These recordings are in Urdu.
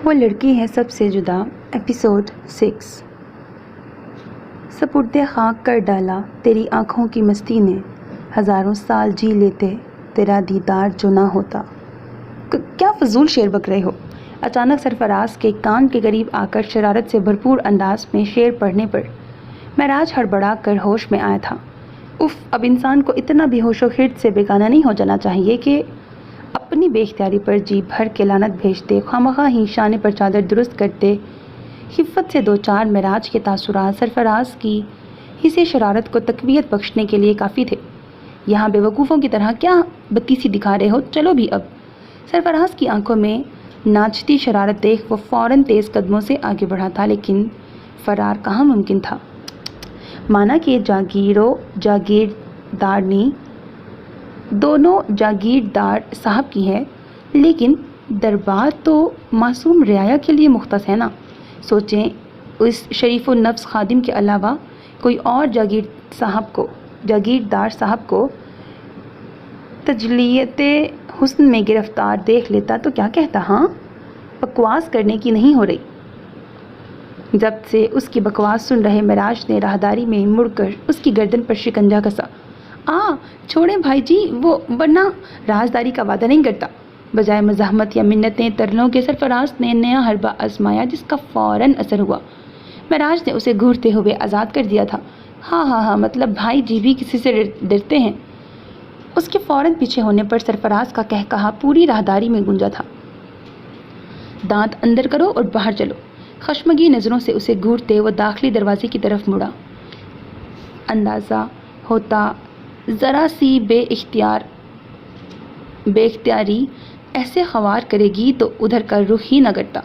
وہ لڑکی ہے سب سے جدا، ایپیسوڈ 6۔ سپرد خاک کر ڈالا تیری آنکھوں کی مستی نے، ہزاروں سال جی لیتے تیرا دیدار جو نہ ہوتا۔ کیا فضول شعر بک رہے ہو؟ اچانک سرفراز کے کان کے قریب آ کر شرارت سے بھرپور انداز میں شعر پڑھنے پر معراج ہڑبڑا کر ہوش میں آیا تھا۔ اف، اب انسان کو اتنا بھی ہوش و خرد سے بیگانہ نہیں ہو جانا چاہیے کہ اپنی بے اختیاری پر جی بھر کے لعنت بھیجتے، خوامخواہ ہی شانے پر چادر درست کرتے خفت سے دو چار معراج کے تاثرات سرفراز کی حصے شرارت کو تقویت بخشنے کے لیے کافی تھے۔ یہاں بے وقوفوں کی طرح کیا بتیسی دکھا رہے ہو؟ چلو بھی اب۔ سرفراز کی آنکھوں میں ناچتی شرارت دیکھ وہ فوراً تیز قدموں سے آگے بڑھا تھا، لیکن فرار کہاں ممکن تھا۔ مانا کہ جاگیردارنی دونوں جاگیردار صاحب کی ہے، لیکن دربار تو معصوم رعایا کے لیے مختص ہے نا۔ سوچیں، اس شریف النفس خادم کے علاوہ کوئی اور جاگیردار صاحب کو تجلیت حسن میں گرفتار دیکھ لیتا تو کیا کہتا؟ ہاں، بکواس کرنے کی نہیں ہو رہی۔ ضبط سے اس کی بکواس سن رہے معراج نے راہداری میں مڑ کر اس کی گردن پر شکنجہ کسا۔ چھوڑیں بھائی جی، وہ ورنہ رازداری کا وعدہ نہیں کرتا۔ بجائے مزاحمت یا منتیں ترلوں کے سرفراز نے نیا حربہ آزمایا، جس کا فوراً اثر ہوا۔ معراج نے اسے گھورتے ہوئے آزاد کر دیا تھا۔ ہاں، مطلب بھائی جی بھی کسی سے ڈرتے ہیں؟ اس کے فوراً پیچھے ہونے پر سرفراز کا کہا پوری راہداری میں گونجا تھا۔ دانت اندر کرو اور باہر چلو۔ خشمگی نظروں سے اسے گھورتے وہ داخلی دروازے کی طرف مڑا۔ اندازہ ہوتا ذرا سی بے اختیاری ایسے خوار کرے گی تو ادھر کا رخ ہی نہ کرتا،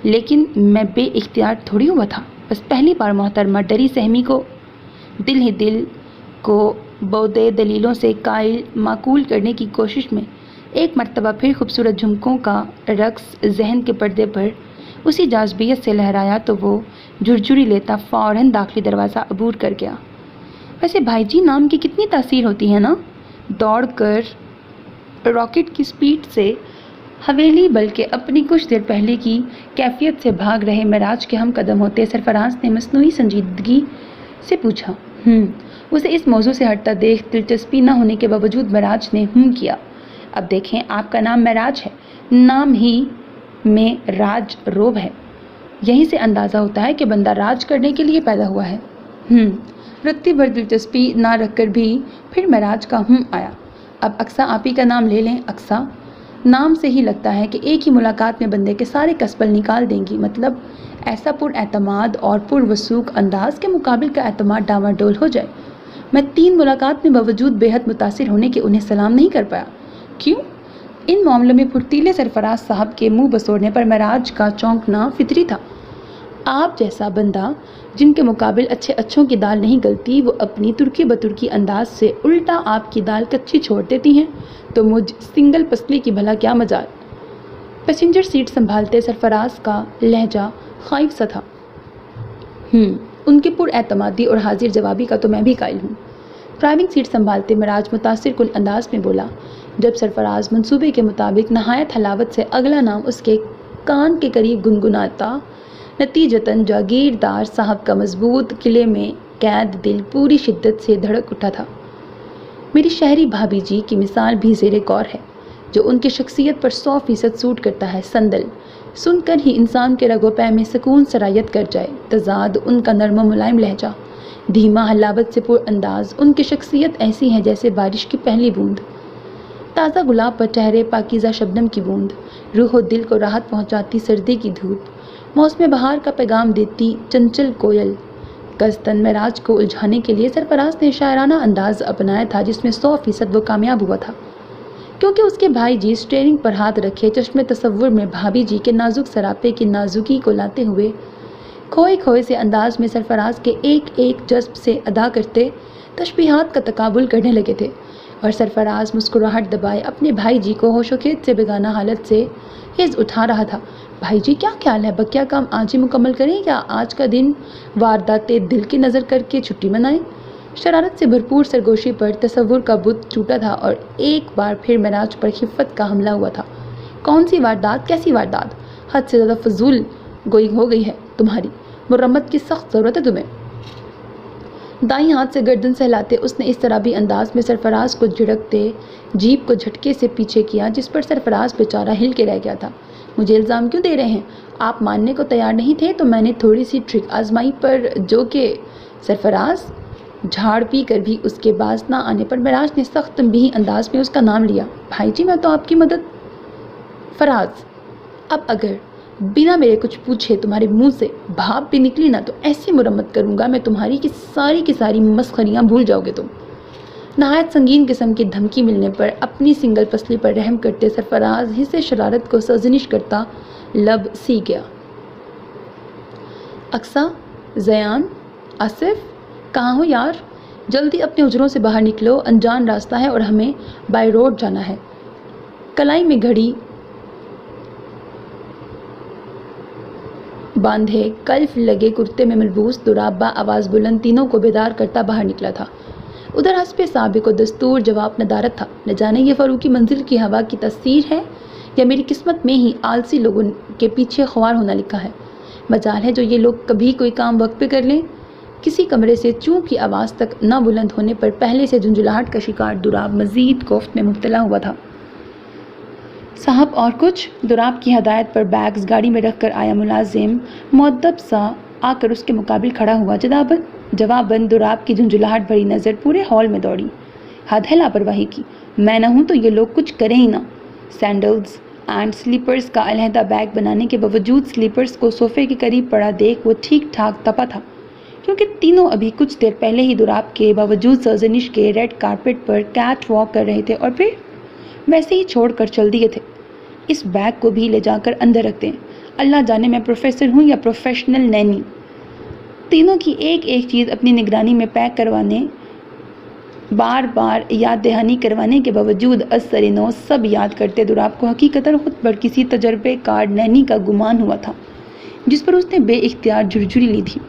لیکن میں بے اختیار تھوڑی ہوا تھا۔ بس پہلی بار محترمہ ڈری سہمی کو دل ہی دل کو بودے دلیلوں سے معقول کرنے کی کوشش میں ایک مرتبہ پھر خوبصورت جھمکوں کا رقص ذہن کے پردے پر اسی جاذبیت سے لہرایا تو وہ جھرجھری لیتا فوراً داخلی دروازہ عبور کر گیا۔ ویسے بھائی جی نام کی کتنی تاثیر ہوتی ہے نا؟ دوڑ کر راکٹ کی سپیڈ سے حویلی بلکہ اپنی کچھ دیر پہلے کی کیفیت سے بھاگ رہے معراج کے ہم قدم ہوتے سرفراز نے مصنوعی سنجیدگی سے پوچھا۔ اسے اس موضوع سے ہٹتا دیکھ دلچسپی نہ ہونے کے باوجود معراج نے کیا۔ اب دیکھیں، آپ کا نام معراج ہے، نام ہی میں راج روب ہے۔ یہیں سے اندازہ ہوتا ہے کہ بندہ راج کرنے کے لیے پیدا ہوا ہے۔ رتی بھر دلچسپی نہ رکھ کر بھی پھر معراج کا آیا۔ اب اقصیٰ آپ ہی کا نام لے لیں۔ اقصیٰ نام سے ہی لگتا ہے کہ ایک ہی ملاقات میں بندے کے سارے کسبل نکال دیں گی، مطلب ایسا پر اعتماد اور پر وثوق انداز کے مقابل کا اعتماد ڈاواڈول ہو جائے۔ میں 3 ملاقات میں باوجود بے حد متاثر ہونے کے انہیں سلام نہیں کر پایا۔ کیوں؟ ان معاملوں میں پھرتیلے سرفراز صاحب کے منہ بسوڑنے پر معراج کا چونکنا فطری تھا۔ آپ جیسا بندہ جن کے مقابل اچھوں کی دال نہیں گلتی، وہ اپنی ترکی بترکی انداز سے الٹا آپ کی دال کچی چھوڑ دیتی ہیں، تو مجھ سنگل پسلی کی بھلا کیا مجال؟ پیسنجر سیٹ سنبھالتے سرفراز کا لہجہ خائف سا تھا۔ ان کے پر اعتمادی اور حاضر جوابی کا تو میں بھی قائل ہوں۔ ڈرائیونگ سیٹ سنبھالتے معراج متاثر کن انداز میں بولا۔ جب سرفراز منصوبے کے مطابق نہایت حلاوت سے اگلا نام اس کے کان کے قریب گنگناتا، نتیجتاً جاگیردار صاحب کا مضبوط قلعے میں قید دل پوری شدت سے دھڑک اٹھا تھا۔ میری شہری بھابھی جی کی مثال بھی زیر غور ہے، جو ان کی شخصیت پر 100% سوٹ کرتا ہے۔ سندل سن کر ہی انسان کے رگ و پے میں سکون سرایت کر جائے۔ تضاد ان کا نرم و ملائم لہجہ، دھیما حلاوت سے پر انداز، ان کی شخصیت ایسی ہے جیسے بارش کی پہلی بوند، تازہ گلاب پر ٹھہرے پاکیزہ شبنم کی بوند، روح و دل کو راحت پہنچاتی سردی کی دھوپ، موسم بہار کا پیغام دیتی چنچل کوئل۔ قصداً معراج کو الجھانے کے لیے سرفراز نے شاعرانہ انداز اپنایا تھا، جس میں 100% وہ کامیاب ہوا تھا، کیونکہ اس کے بھائی جی اسٹیئرنگ پر ہاتھ رکھے چشم تصور میں بھابھی جی کے نازک سراپے کی نازکی کو لاتے ہوئے کھوئے سے انداز میں سرفراز کے ایک جذب سے ادا کرتے تشبیہات کا تقابل کرنے لگے تھے، اور سرفراز مسکراہٹ دبائے اپنے بھائی جی کو ہوش و خرد سے بیگانہ حالت سے ہز اٹھا رہا تھا۔ بھائی جی کیا خیال ہے، بقیہ کام آج ہی مکمل کریں یا آج کا دن واردات دل کی نظر کر کے چھٹی منائیں؟ شرارت سے بھرپور سرگوشی پر تصور کا بت ٹوٹا تھا اور ایک بار پھر معراج پر خفت کا حملہ ہوا تھا۔ کون سی واردات؟ کیسی واردات؟ حد سے زیادہ فضول گوئی ہو گئی ہے تمہاری، مرمت کی سخت ضرورت ہے تمہیں۔ دائیں ہاتھ سے گردن سہلاتے اس نے اس طرح بھی انداز میں سرفراز کو جھڑکتے جیپ کو جھٹکے سے پیچھے کیا جس پر سرفراز بیچارہ ہل کے رہ گیا تھا۔ مجھے الزام کیوں دے رہے ہیں؟ آپ ماننے کو تیار نہیں تھے تو میں نے تھوڑی سی ٹرک آزمائی پر جو کہ سرفراز جھاڑ پی کر بھی اس کے باز نہ آنے پر معراج نے سخت تنبیہی انداز میں اس کا نام لیا۔ بھائی جی میں تو آپ کی مدد۔ فراز اب اگر بنا میرے کچھ پوچھے تمہارے منہ سے بھاپ بھی نکلی نا تو ایسی مرمت کروں گا میں تمہاری کی ساری مسخریاں بھول جاؤ گے تم۔ نہایت سنگین قسم کی دھمکی ملنے پر اپنی سنگل پسلی پر رحم کرتے سرفراز حصے شرارت کو سرزنش کرتا لب سی گیا۔ اقصیٰ، زیان، آصف کہاں ہو یار؟ جلدی اپنے حجروں سے باہر نکلو، انجان راستہ ہے اور ہمیں بائی روڈ جانا ہے۔ کلائی میں گھڑی باندھے کلف لگے کرتے میں ملبوس دوراب با آواز بلند تینوں کو بیدار کرتا باہر نکلا تھا۔ ادھر حسب سابق و دستور جواب ندارت تھا۔ نہ جانے یہ فاروقی منزل کی ہوا کی تاثیر ہے یا میری قسمت میں ہی آلسی لوگوں کے پیچھے خوار ہونا لکھا ہے۔ مجال ہے جو یہ لوگ کبھی کوئی کام وقت پہ کر لیں۔ کسی کمرے سے چوں کی آواز تک نہ بلند ہونے پر پہلے سے جھنجھلاہٹ کا شکار دوراب مزید کوفت میں مبتلا ہوا تھا۔ صاحب اور کچھ؟ دوراب کی ہدایت پر بیگز گاڑی میں رکھ کر آیا ملازم مؤدب سا آ کر اس کے مقابل کھڑا ہوا۔ جواباً دوراب کی جھنجھلاہٹ بھری نظر پورے ہال میں دوڑی۔ حد ہے لاپرواہی کی، میں نہ ہوں تو یہ لوگ کچھ کریں ہی نہ۔ سینڈلز اینڈ سلیپرز کا علیحدہ بیگ بنانے کے باوجود سلیپرز کو صوفے کے قریب پڑا دیکھ وہ ٹھیک ٹھاک تپا تھا، کیونکہ تینوں ابھی کچھ دیر پہلے ہی دوراب کے باوجود سرزنش کے ریڈ کارپٹ پر کیٹ واک کر رہے تھے اور پھر ویسے ہی چھوڑ کر چل دیے تھے۔ اس بیگ کو بھی لے جا کر اندر رکھ دیں۔ اللہ جانے میں پروفیسر ہوں یا پروفیشنل نینی۔ تینوں کی ایک ایک چیز اپنی نگرانی میں پیک کروانے، بار بار یاد دہانی کروانے کے باوجود اثر نو سب یاد کرتے دوراب کو حقیقتاً خود پر کسی تجربے کار نینی کا گمان ہوا تھا جس پر اس نے بے اختیار جھرجھری لی تھی۔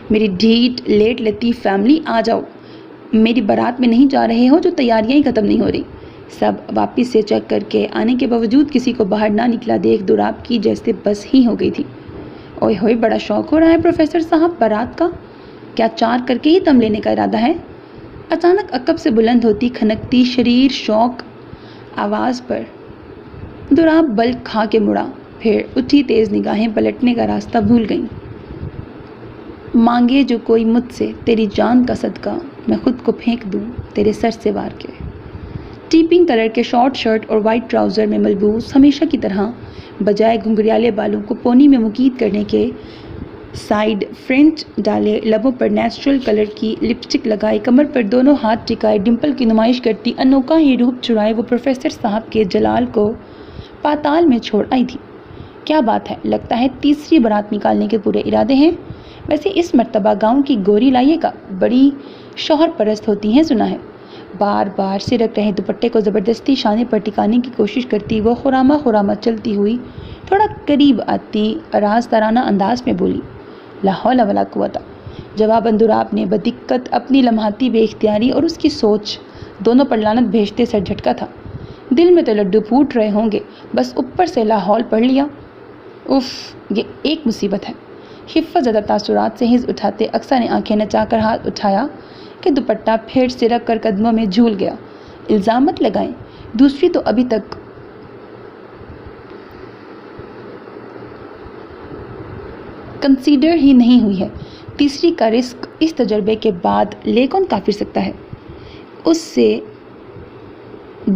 میری ڈھیٹ لیٹ لطیف فیملی آ جاؤ، میری بارات میں نہیں جا رہے ہو جو تیاریاں ہی ختم نہیں ہو رہی۔ سب واپس سے چیک کر کے آنے کے باوجود کسی کو باہر نہ نکلا دیکھ دوراب کی جیسے بس ہی ہو گئی تھی۔ اوئے ہوئے بڑا شوق ہو رہا ہے پروفیسر صاحب بارات کا، کیا چار کر کے ہی دم لینے کا ارادہ ہے؟ اچانک عقب سے بلند ہوتی کھنکتی شریر شوق آواز پر دوراب بلک کھا کے مڑا، پھر اٹھی تیز نگاہیں پلٹنے کا راستہ بھول گئیں۔ مانگے جو کوئی مجھ سے تیری جان کا صدقہ، میں خود کو پھینک دوں تیرے سر سے وار کے۔ ٹیپنگ کلر کے شارٹ شرٹ اور وائٹ ٹراؤزر میں ملبوس ہمیشہ کی طرح بجائے گھنگریالے بالوں کو پونی میں مقید کرنے کے سائیڈ فرنٹ ڈالے، لبوں پر نیچرل کلر کی لپسٹک لگائی، کمر پر دونوں ہاتھ ٹکائے ڈمپل کی نمائش کرتی انوکھا ہی روپ چرائے وہ پروفیسر صاحب کے جلال کو پاتال میں چھوڑ آئی تھی۔ کیا بات ہے، لگتا ہے تیسری بارات نکالنے کے پورے ارادے ہیں۔ ویسے اس مرتبہ گاؤں کی گوری لائیے کا بڑی شوہر پرست ہوتی ہیں سنا ہے۔ بار بار سرک رہے دوپٹے کو زبردستی شانے پر ٹکانے کی کوشش کرتی وہ خرامہ چلتی ہوئی تھوڑا قریب آتی رازدارانہ انداز میں بولی، لا حول ولا قوت۔ جواباً دوراب نے بدقت اپنی لمحاتی بے اختیاری اور اس کی سوچ دونوں پر لعنت بھیجتے سر جھٹکا تھا۔ دل میں تو لڈو پھوٹ رہے ہوں گے، بس اوپر سے لا حول پڑھ لیا۔ اف، یہ ایک مصیبت ہے۔ خفت زدہ تاثرات سے ہز اٹھاتے اقصیٰ نے آنکھیں نچا کر ہاتھ اٹھایا کہ دوپٹہ پھر سرک کر قدموں میں جھول گیا۔ الزام مت لگائیں، دوسری تو ابھی تک کنسیڈر ہی نہیں ہوئی ہے، تیسری کا رسک اس تجربے کے بعد لے کون کا پھر سکتا ہے؟ اس سے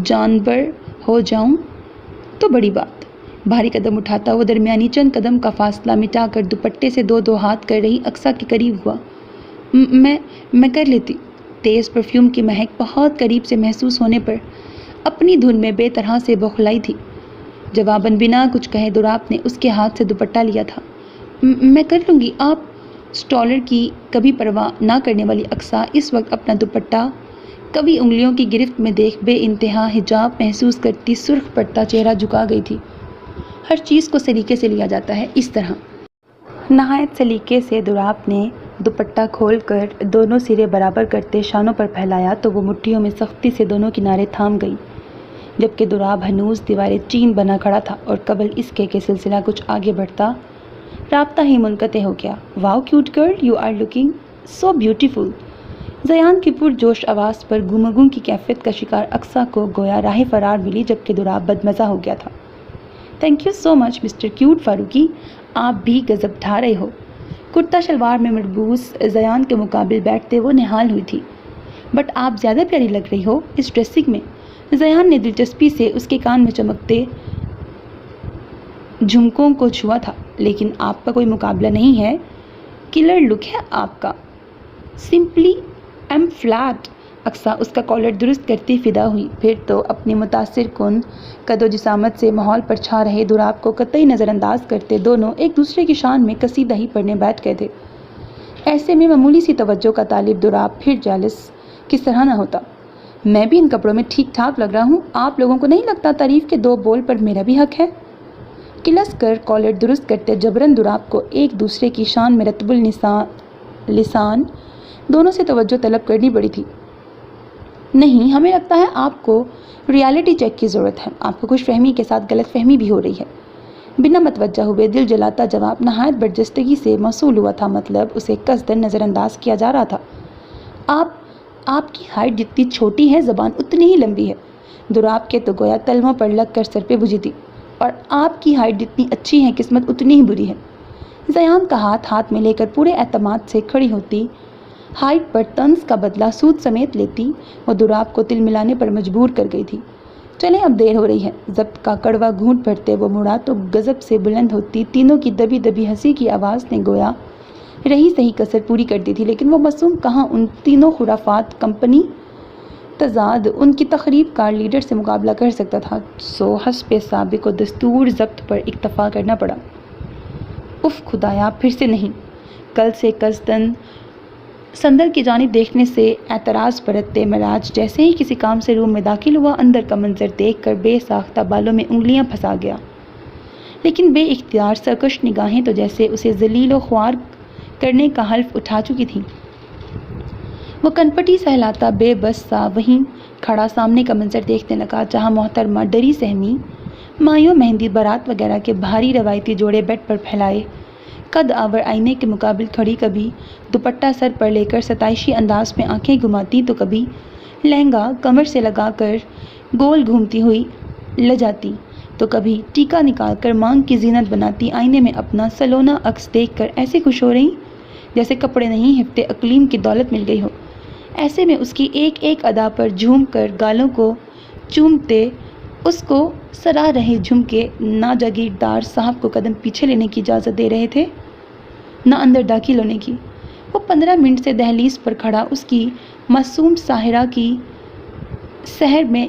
جانبر ہو جاؤں تو بڑی بات۔ بھاری قدم اٹھاتا وہ درمیانی چند قدم کا فاصلہ مٹا کر دوپٹے سے دو ہاتھ کر رہی اقصیٰ کے قریب ہوا۔ میں کر لیتی۔ تیز پرفیوم کی مہک بہت قریب سے محسوس ہونے پر اپنی دھن میں بے طرح سے بوکھلائی تھی۔ جواباً بنا کچھ کہے دوراب نے اس کے ہاتھ سے دوپٹہ لیا تھا۔ میں کر لوں گی آپ۔ سٹالر کی کبھی پرواہ نہ کرنے والی اقصیٰ اس وقت اپنا دوپٹہ کبھی انگلیوں کی گرفت میں دیکھ بے انتہا حجاب محسوس کرتی سرخ پڑتا چہرہ جھکا گئی تھی۔ ہر چیز کو سلیقے سے لیا جاتا ہے اس طرح۔ نہایت سلیقے سے دوراب نے دوپٹہ کھول کر دونوں سرے برابر کرتے شانوں پر پھیلایا تو وہ مٹھیوں میں سختی سے دونوں کنارے تھام گئی۔ جبکہ دراب ہنوز دیواریں چین بنا کھڑا تھا اور قبل اس کے سلسلہ کچھ آگے بڑھتا رابطہ ہی منقطع ہو گیا۔ Wow cute girl, you are looking so beautiful. Zayan کی پرجوش آواز پر گمگم کی کیفیت کا شکار اقصیٰ کو گویا راہ فرار ملی، جبکہ دراب بدمزہ ہو گیا تھا۔ Thank you so much mister cute Farooqui, آپ بھی غضب ڈھا رہے ہو۔ کرتا شلوار میں مربوس زیان کے مقابل بیٹھتے وہ نہال ہوئی تھی۔ بٹ آپ زیادہ پیاری لگ رہی ہو اس ڈریسنگ میں۔ زیان نے دلچسپی سے اس کے کان میں چمکتے جھمکوں کو چھوا تھا۔ لیکن آپ کا کوئی مقابلہ نہیں ہے، کلر لک ہے آپ کا، سمپلی ایم فلیٹ۔ اقصیٰ اس کا کالر درست کرتی فدا ہوئی، پھر تو اپنی متاثر کن قد و جسامت سے ماحول پر چھا رہے دراب کو قطعی نظر انداز کرتے دونوں ایک دوسرے کی شان میں قصیدہ ہی پڑھنے بیٹھ گئے تھے۔ ایسے میں معمولی سی توجہ کا طالب دراب پھر جالس کس طرح نہ ہوتا۔ میں بھی ان کپڑوں میں ٹھیک ٹھاک لگ رہا ہوں، آپ لوگوں کو نہیں لگتا تعریف کے دو بول پر میرا بھی حق ہے؟ کلس کر کالر درست کرتے جبرن دراب کو ایک دوسرے کی شان میں رطب لسان دونوں سے توجہ طلب کرنی پڑی تھی۔ نہیں، ہمیں لگتا ہے آپ کو ریالٹی چیک کی ضرورت ہے، آپ کو خوش فہمی کے ساتھ غلط فہمی بھی ہو رہی ہے۔ بنا متوجہ ہوئے دل جلاتا جواب نہایت برجستگی سے موصول ہوا تھا، مطلب اسے قصدن نظر انداز کیا جا رہا تھا۔ آپ کی ہائٹ جتنی چھوٹی ہے زبان اتنی ہی لمبی ہے۔ دراب کے تو گویا تلووں پر لگ کر سر پہ بجھی تھی۔ اور آپ کی ہائٹ جتنی اچھی ہے قسمت اتنی ہی بری ہے۔ زیان کا ہاتھ میں لے کر پورے اعتماد سے کھڑی ہوتی، ہائٹ پر طنز کا بدلہ سود سمیت لیتی، وہ دراب کو تل ملانے پر مجبور کر گئی تھی۔ چلیں اب دیر ہو رہی ہے۔ ضبط کا کڑوا گھونٹ بھرتے وہ مڑا تو غضب سے بلند ہوتی تینوں کی دبی دبی ہنسی کی آواز نے گویا رہی سہی کسر پوری کر دی تھی، لیکن وہ معصوم کہاں ان تینوں خرافات کمپنی تضاد ان کی تخریب کار لیڈر سے مقابلہ کر سکتا تھا، سو حسب سابق و دستور ضبط پر اکتفا کرنا پڑا۔ اف خدایا، پھر سے نہیں۔ کل سے قصدن صندل کی جانب دیکھنے سے اعتراض برتتے معراج جیسے ہی کسی کام سے روم میں داخل ہوا، اندر کا منظر دیکھ کر بے ساختہ بالوں میں انگلیاں پھنسا گیا، لیکن بے اختیار سرکش نگاہیں تو جیسے اسے ذلیل و خوار کرنے کا حلف اٹھا چکی تھیں۔ وہ کنپٹی سہلاتا بے بس سا وہیں کھڑا سامنے کا منظر دیکھنے لگا، جہاں محترمہ ڈری سہمی مایوں مہندی بارات وغیرہ کے بھاری روایتی جوڑے بیڈ پر پھیلائے قد آور آئینے کے مقابل کھڑی، کبھی دوپٹہ سر پر لے کر ستائشی انداز میں آنکھیں گھماتی تو کبھی لہنگا کمر سے لگا کر گول گھومتی ہوئی لجاتی تو کبھی ٹیکا نکال کر مانگ کی زینت بناتی، آئینے میں اپنا سلونا عکس دیکھ کر ایسے خوش ہو رہی جیسے کپڑے نہیں ہفتے اقلیم کی دولت مل گئی ہو۔ ایسے میں اس کی ایک ایک ادا پر جھوم کر گالوں کو چومتے اس کو سرا رہے جھمکے نہ جاگیردار صاحب کو قدم پیچھے لینے کی اجازت دے رہے تھے نہ اندر داخل ہونے کی۔ وہ 15 منٹ سے دہلیز پر کھڑا اس کی معصوم ساحرہ کی سحر میں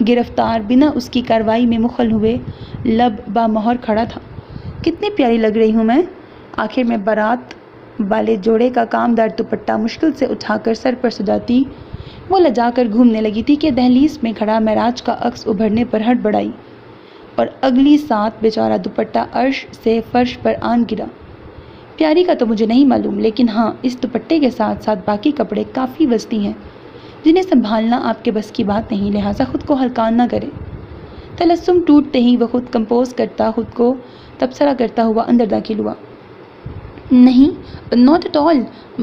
گرفتار بنا اس کی کارروائی میں مخل ہوئے لب با مہر کھڑا تھا۔ کتنی پیاری لگ رہی ہوں میں۔ آخر میں بارات والے جوڑے کا کامدار دوپٹہ مشکل سے اٹھا کر سر پر سجاتی وہ لجا کر گھومنے لگی تھی کہ دہلیز میں کھڑا معراج کا عکس ابھرنے پر ہڑبڑائی اور اگلی ساتھ بیچارہ دوپٹہ عرش سے فرش پر آن گرا۔ پیاری کا تو مجھے نہیں معلوم، لیکن ہاں اس دوپٹے کے ساتھ ساتھ باقی کپڑے کافی وسطی ہیں جنہیں سنبھالنا آپ کے بس کی بات نہیں، لہٰذا خود کو ہلکان نہ کرے۔ تلسم ٹوٹتے ہی وہ خود کمپوز کرتا، خود کو تبصرہ کرتا ہوا اندر داخل ہوا۔ نہیں، not at all,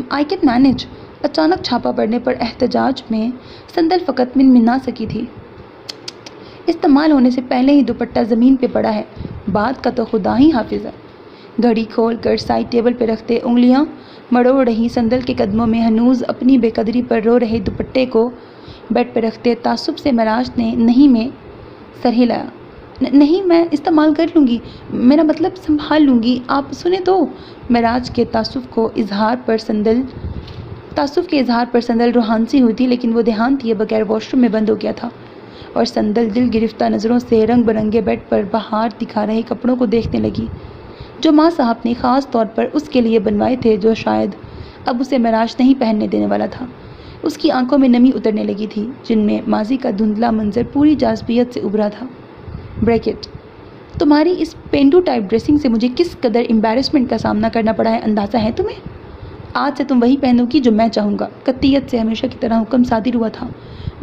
I can manage. اچانک چھاپا پڑنے پر احتجاج میں صندل فقط منمنا سکی تھی۔ استعمال ہونے سے پہلے ہی دوپٹہ زمین پہ پڑا ہے، بات کا تو خدا ہی حافظ ہے۔ گھڑی کھول کر سائڈ ٹیبل پہ رکھتے انگلیاں مڑوڑ رہی صندل کے قدموں میں ہنوز اپنی بے قدری پر رو رہے دوپٹے کو بیڈ پہ رکھتے تعصب سے معراج نے نہیں میں سر ہلایا۔ نہیں، میں استعمال کر لوں گی، میرا مطلب سنبھال لوں گی، آپ سنیں تو۔ معراج کے تعصب کے اظہار پر صندل روحان سی ہوئی تھی، لیکن وہ دھیان دیے بغیر واش روم میں بند ہو گیا تھا اور صندل دل گرفتہ نظروں سے رنگ برنگے بیڈ پر بہار دکھا رہے کپڑوں کو دیکھنے لگی جو ماں صاحب نے خاص طور پر اس کے لیے بنوائے تھے، جو شاید اب اسے معراج نہیں پہننے دینے والا تھا۔ اس کی آنکھوں میں نمی اترنے لگی تھی، جن میں ماضی کا دھندلا منظر پوری جاذبیت سے ابھرا تھا۔ بریکٹ، تمہاری اس پینڈو ٹائپ ڈریسنگ سے مجھے کس قدر امبیرسمنٹ کا سامنا کرنا پڑا ہے اندازہ ہے تمہیں؟ آج سے تم وہی پہنو گی جو میں چاہوں گا۔ قطعیت سے ہمیشہ کی طرح حکم صادر ہوا تھا۔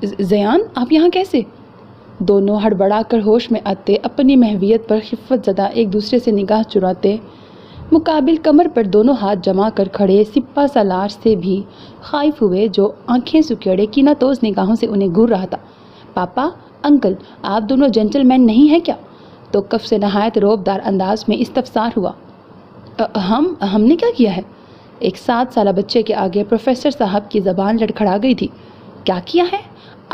زیان آپ یہاں کیسے؟ دونوں ہڑبڑا کر ہوش میں آتے اپنی محویت پر خفت زدہ ایک دوسرے سے نگاہ چراتے مقابل کمر پر دونوں ہاتھ جما کر کھڑے سپہ سالار سے بھی خائف ہوئے جو آنکھیں سکیڑے کینہ توز نگاہوں سے انہیں گھور رہا تھا۔ پاپا، انکل، آپ دونوں جنٹل مین نہیں ہیں کیا؟ توقف سے نہایت روبدار انداز میں استفسار ہوا۔ ہم نے کیا کیا ہے؟ ایک 7 سالہ بچے کے آگے پروفیسر صاحب کی زبان لڑکھڑا گئی تھی۔ کیا کیا ہے؟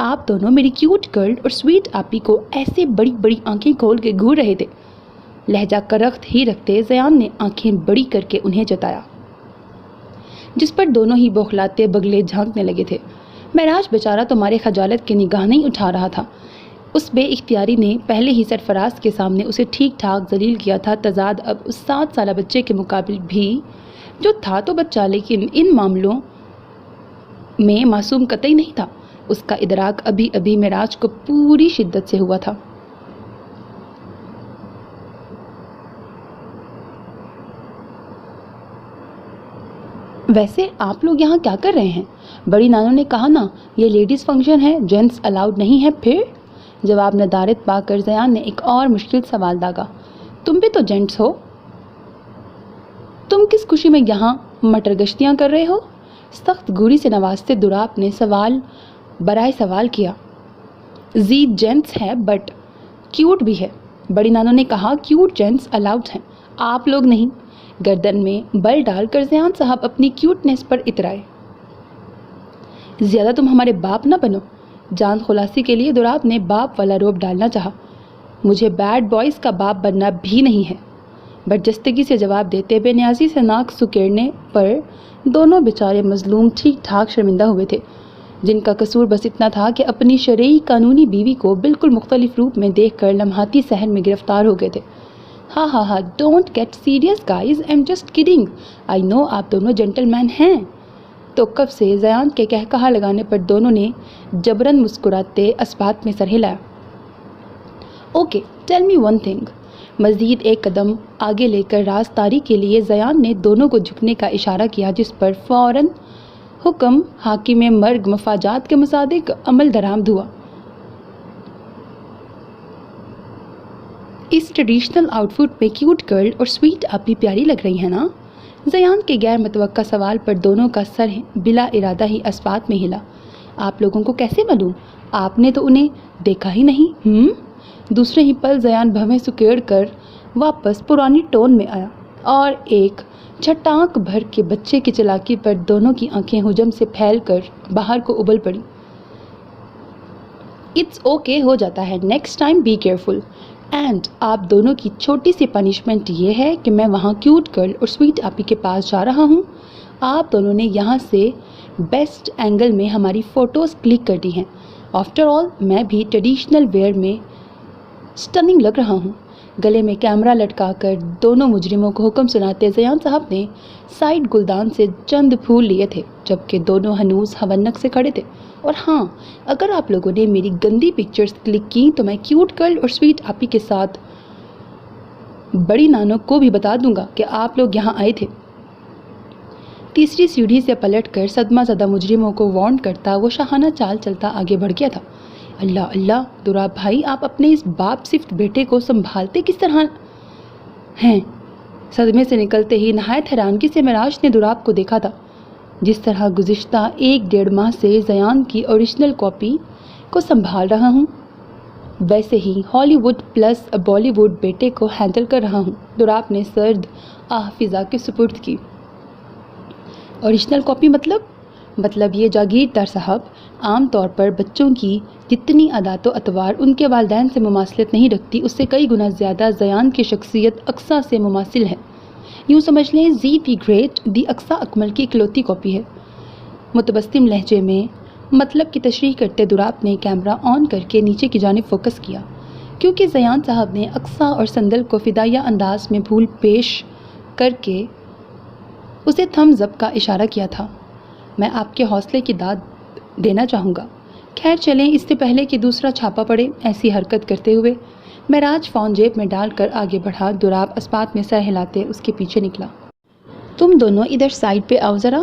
آپ دونوں میری کیوٹ گرل اور سویٹ آپی کو ایسے بڑی بڑی آنکھیں کھول کے گھور رہے تھے۔ لہجہ کرخت ہی رکھتے زیان نے آنکھیں بڑی کر کے انہیں جتایا، جس پر دونوں ہی بوکھلاتے بگلے جھانکنے لگے تھے۔ معراج بیچارہ تمہارے خجالت کی نگاہ نہیں اٹھا رہا تھا۔ اس بے اختیاری نے پہلے ہی سرفراز کے سامنے اسے ٹھیک ٹھاک ذلیل کیا تھا، تضاد اب اس 7 سالہ بچے کے مقابل بھی جو تھا تو بچہ لیکن ان معاملوں میں معصوم قطعی نہیں تھا۔ اس کا ادراک ابھی ابھی معراج کو پوری شدت سے ہوا تھا۔ ویسے آپ لوگ یہاں کیا کر رہے ہیں؟ بڑی نانو نے کہا نا یہ لیڈیز فنکشن ہے، جینٹس الاؤڈ نہیں ہے۔ پھر جواب ندارت پا کر زیان نے ایک اور مشکل سوال داغا۔ تم بھی تو جینٹس ہو، تم کس خوشی میں یہاں مٹر گشتیاں کر رہے ہو؟ سخت گوری سے نوازتے دراپ نے سوال برائے سوال کیا۔ زی جینٹس ہے بٹ کیوٹ بھی ہے۔ بڑی نانو نے کہا کیوٹ جینٹس الاؤڈ ہیں، آپ لوگ نہیں۔ گردن میں بل ڈال کر زیان صاحب اپنی کیوٹنس پر اترائے۔ زیادہ تم ہمارے باپ نہ بنو۔ جان خلاصی کے لیے دراپ نے باپ والا روپ ڈالنا چاہا۔ مجھے بیڈ بوائز کا باپ بننا بھی نہیں ہے، برجستگی سے جواب دیتے بے نیازی سے ناک سکیڑنے پر دونوں بیچارے مظلوم ٹھیک ٹھاک شرمندہ ہوئے تھے، جن کا قصور بس اتنا تھا کہ اپنی شرعی قانونی بیوی کو بالکل مختلف روپ میں دیکھ کر لمحاتی سحر میں گرفتار ہو گئے تھے۔ ہاں don't get serious guys, I am just kidding, I know آپ دونوں جنٹل مین ہیں۔ توقف سے زیان کے کہا لگانے پر دونوں نے جبراً مسکراتے اسبات میں سر ہلایا۔ Okay tell me one thing. مزید ایک قدم آگے لے کر راز طاری کے لیے زیان نے دونوں کو جھکنے کا اشارہ کیا، جس پر فوراً حکم حاکم مرگ مفاجات کے مصادق عمل درآمد ہوا۔ اس ٹریڈیشنل آؤٹ فٹ میں کیوٹ گرل اور سویٹ آپی پیاری لگ رہی ہیں نا؟ زیان کے غیر متوقع سوال پر دونوں کا سر بلا ارادہ ہی اسبات میں ہلا۔ آپ لوگوں کو کیسے معلوم؟ آپ نے تو انہیں دیکھا ہی نہیں۔ دوسرے ہی پل زیان بھویں سکیڑ کر واپس پرانی ٹون میں آیا اور ایک چھٹانک بھر کے بچے کی چلاکی پر دونوں کی آنکھیں حجم سے پھیل کر باہر کو ابل پڑی۔ اٹس اوکے ہو جاتا ہے، next time be careful. And آپ دونوں کی چھوٹی سی پنشمنٹ یہ ہے کہ میں وہاں کیوٹ گرل اور سویٹ آپی کے پاس جا رہا ہوں۔ آپ دونوں نے یہاں سے بیسٹ اینگل میں ہماری فوٹوز کلک کر دی ہیں۔ آفٹر آل میں بھی ٹریڈیشنل ویئر میں سٹننگ لگ رہا ہوں۔ گلے میں کیمرہ لٹکا کر دونوں مجرموں کو حکم سناتے زیان صاحب نے سائڈ گلدان سے چند پھول لیے تھے، جبکہ دونوں ہنوز ہونک سے کھڑے تھے۔ اور ہاں، اگر آپ لوگوں نے میری گندی پکچرز کلک کی تو میں کیوٹ گرل اور سویٹ آپی کے ساتھ بڑی نانو کو بھی بتا دوں گا کہ آپ لوگ یہاں آئے تھے۔ تیسری سیڑھی سے پلٹ کر صدمہ زدہ مجرموں کو وارن کرتا وہ شاہانہ چال چلتا آگے بڑھ گیا تھا۔ اللہ دراپ بھائی، آپ اپنے اس باپ صفت بیٹے کو سنبھالتے کس طرح ہیں؟ صدمے سے نکلتے ہی نہایت حیرانگی سے معراج نے دراپ کو دیکھا تھا، جس طرح گزشتہ 1-1.5 ماہ سے زیان کی اوریجنل کاپی کو سنبھال رہا ہوں، ویسے ہی ہالی ووڈ پلس بالی ووڈ بیٹے کو ہینڈل کر رہا ہوں۔ دراپ نے سرد آہ فضا کے سپرد کی۔ اوریجنل کاپی مطلب یہ جاگیردار صاحب، عام طور پر بچوں کی جتنی عادات و اطوار ان کے والدین سے مماثلت نہیں رکھتی، اس سے کئی گنا زیادہ زیان کی شخصیت اقصیٰ سے مماثل ہے۔ یوں سمجھ لیں زی دی گریٹ دی اقصیٰ اکمل کی اکلوتی کاپی ہے۔ متبسم لہجے میں مطلب کی تشریح کرتے دراپ نے کیمرہ آن کر کے نیچے کی جانب فوکس کیا، کیونکہ زیان صاحب نے اقصیٰ اور سندل کو فدائیہ انداز میں پھول پیش کر کے اسے تھمز اپ کا اشارہ کیا تھا۔ میں آپ کے حوصلے کی داد دینا چاہوں گا۔ خیر چلیں، اس سے پہلے کہ دوسرا چھاپا پڑے۔ ایسی حرکت کرتے ہوئے معراج فون جیب میں ڈال کر آگے بڑھا۔ دراپ اسبات میں سر ہلاتے اس کے پیچھے نکلا۔ تم دونوں ادھر سائڈ پہ آؤ ذرا۔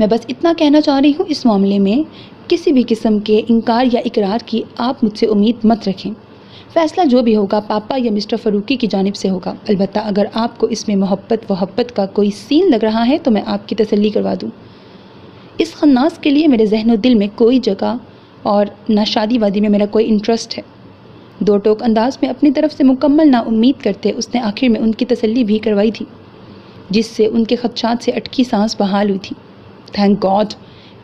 میں بس اتنا کہنا چاہ رہی ہوں، اس معاملے میں کسی بھی قسم کے انکار یا اقرار کی آپ مجھ سے امید مت رکھیں۔ فیصلہ جو بھی ہوگا پاپا یا مسٹر فاروقی کی جانب سے ہوگا۔ البتہ اگر آپ کو اس میں محبت کا کوئی سین لگ رہا ہے تو میں آپ کی تسلی کروا دوں، اس خناس کے لیے میرے ذہن و دل میں کوئی جگہ اور نہ شادی وادی میں میرا کوئی انٹرسٹ ہے۔ دو ٹوک انداز میں اپنی طرف سے مکمل نا امید کرتے اس نے آخر میں ان کی تسلی بھی کروائی تھی، جس سے ان کے خدشات سے اٹکی سانس بحال ہوئی تھی۔ تھینک گاڈ،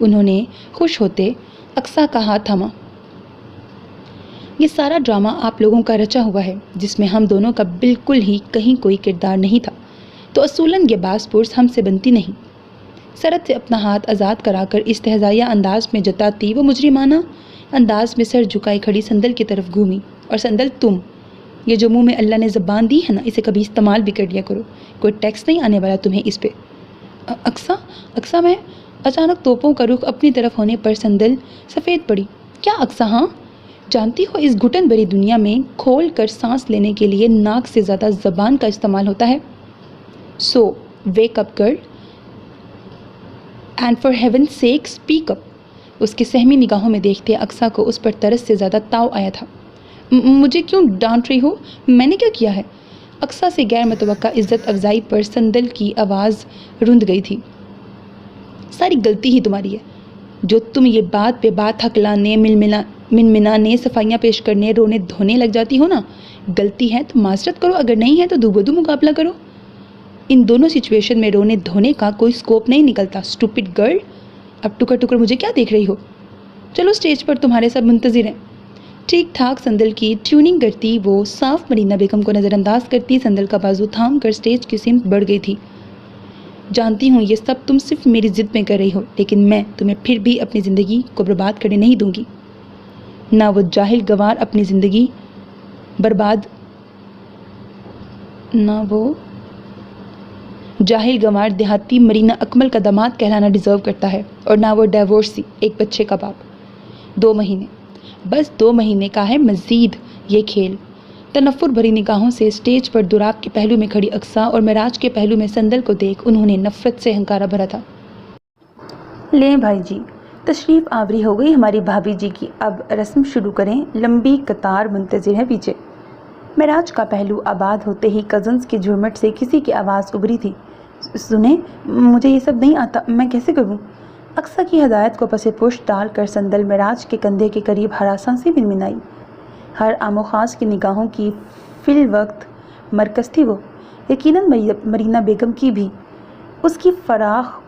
انہوں نے خوش ہوتے اقصیٰ کا ہاتھ تھاما۔ یہ سارا ڈرامہ آپ لوگوں کا رچا ہوا ہے، جس میں ہم دونوں کا بالکل ہی کہیں کوئی کردار نہیں تھا، تو اصولاً یہ باس پرس ہم سے بنتی نہیں۔ سرد سے اپنا ہاتھ آزاد کرا کر استہزائیہ انداز میں جتاتی وہ مجرمانہ انداز میں سر جھکائے کھڑی سندل کی طرف گھومی۔ اور سندل، تم یہ جو منہ میں اللہ نے زبان دی ہے نا، اسے کبھی استعمال بھی کر لیا کرو، کوئی ٹیکس نہیں آنے والا تمہیں اس پہ۔ اقصیٰ میں اچانک توپوں کا رخ اپنی طرف ہونے پر سندل سفید پڑی۔ کیا اقصیٰ؟ ہاں، جانتی ہو اس گھٹن بھری دنیا میں کھول کر سانس لینے کے لیے ناک سے زیادہ زبان کا استعمال ہوتا ہے۔ So wake up girl and for heaven sake speak up. اس کے سہمی نگاہوں میں دیکھتے اقصیٰ کو اس پر ترس سے زیادہ تاؤ آیا تھا۔ مجھے کیوں ڈانٹ رہی ہو؟ میں نے کیا کیا ہے؟ اقصیٰ سے غیر متوقع عزت افزائی پر سندل کی آواز رند گئی تھی۔ ساری غلطی ہی تمہاری ہے، جو تم یہ بات پہ بات ہکلانے، منمنانے، صفائیاں پیش کرنے، رونے دھونے لگ جاتی ہو نا۔ غلطی ہے تو معذرت کرو، اگر نہیں ہے تو دو بدو مقابلہ کرو۔ ان دونوں سچویشن میں رونے دھونے کا کوئی سکوپ نہیں نکلتا۔ اسٹوپڈ گرل، اب ٹکر ٹکر مجھے کیا دیکھ رہی ہو؟ چلو اسٹیج پر تمہارے سب منتظر ہیں۔ ٹھیک ٹھاک سندل کی ٹیوننگ کرتی وہ صاف مرینہ بیگم کو نظر انداز کرتی سندل کا بازو تھام کر اسٹیج کی سمت بڑھ گئی تھی۔ جانتی ہوں یہ سب تم صرف میری ضد میں کر رہی ہو، لیکن میں تمہیں پھر بھی اپنی زندگی کو برباد کرنے نہیں دوں گی۔ نہ وہ جاہل گوار اپنی زندگی برباد جاہل گنوار دیہاتی مرینہ اکمل کا داماد کہلانا ڈیزرو کرتا ہے، اور نہ وہ ڈیورسی ایک بچے کا باپ۔ 2 مہینے، بس 2 مہینے کا ہے مزید یہ کھیل۔ تنفر بھری نگاہوں سے اسٹیج پر دوراب کے پہلو میں کھڑی اقصیٰ اور معراج کے پہلو میں سندل کو دیکھ انہوں نے نفرت سے ہنکارا بھرا تھا۔ لیں بھائی جی، تشریف آوری ہو گئی ہماری بھابھی جی کی، اب رسم شروع کریں، لمبی قطار منتظر ہے پیچھے۔ معراج کا پہلو آباد ہوتے ہی کزنز کے جھرمٹ سے کسی کی آواز ابھری تھی، سنیں، مجھے یہ سب نہیں آتا، میں کیسے کروں؟ اقصیٰ کی ہدایت کو پس پشت ڈال کر سندل معراج کے کندھے کے قریب ہراساں سے منمنائی۔ ہر عام و خاص کی نگاہوں کی فی الوقت مرکز تھی وہ، یقیناً مرینہ بیگم کی بھی۔ اس کی فراخ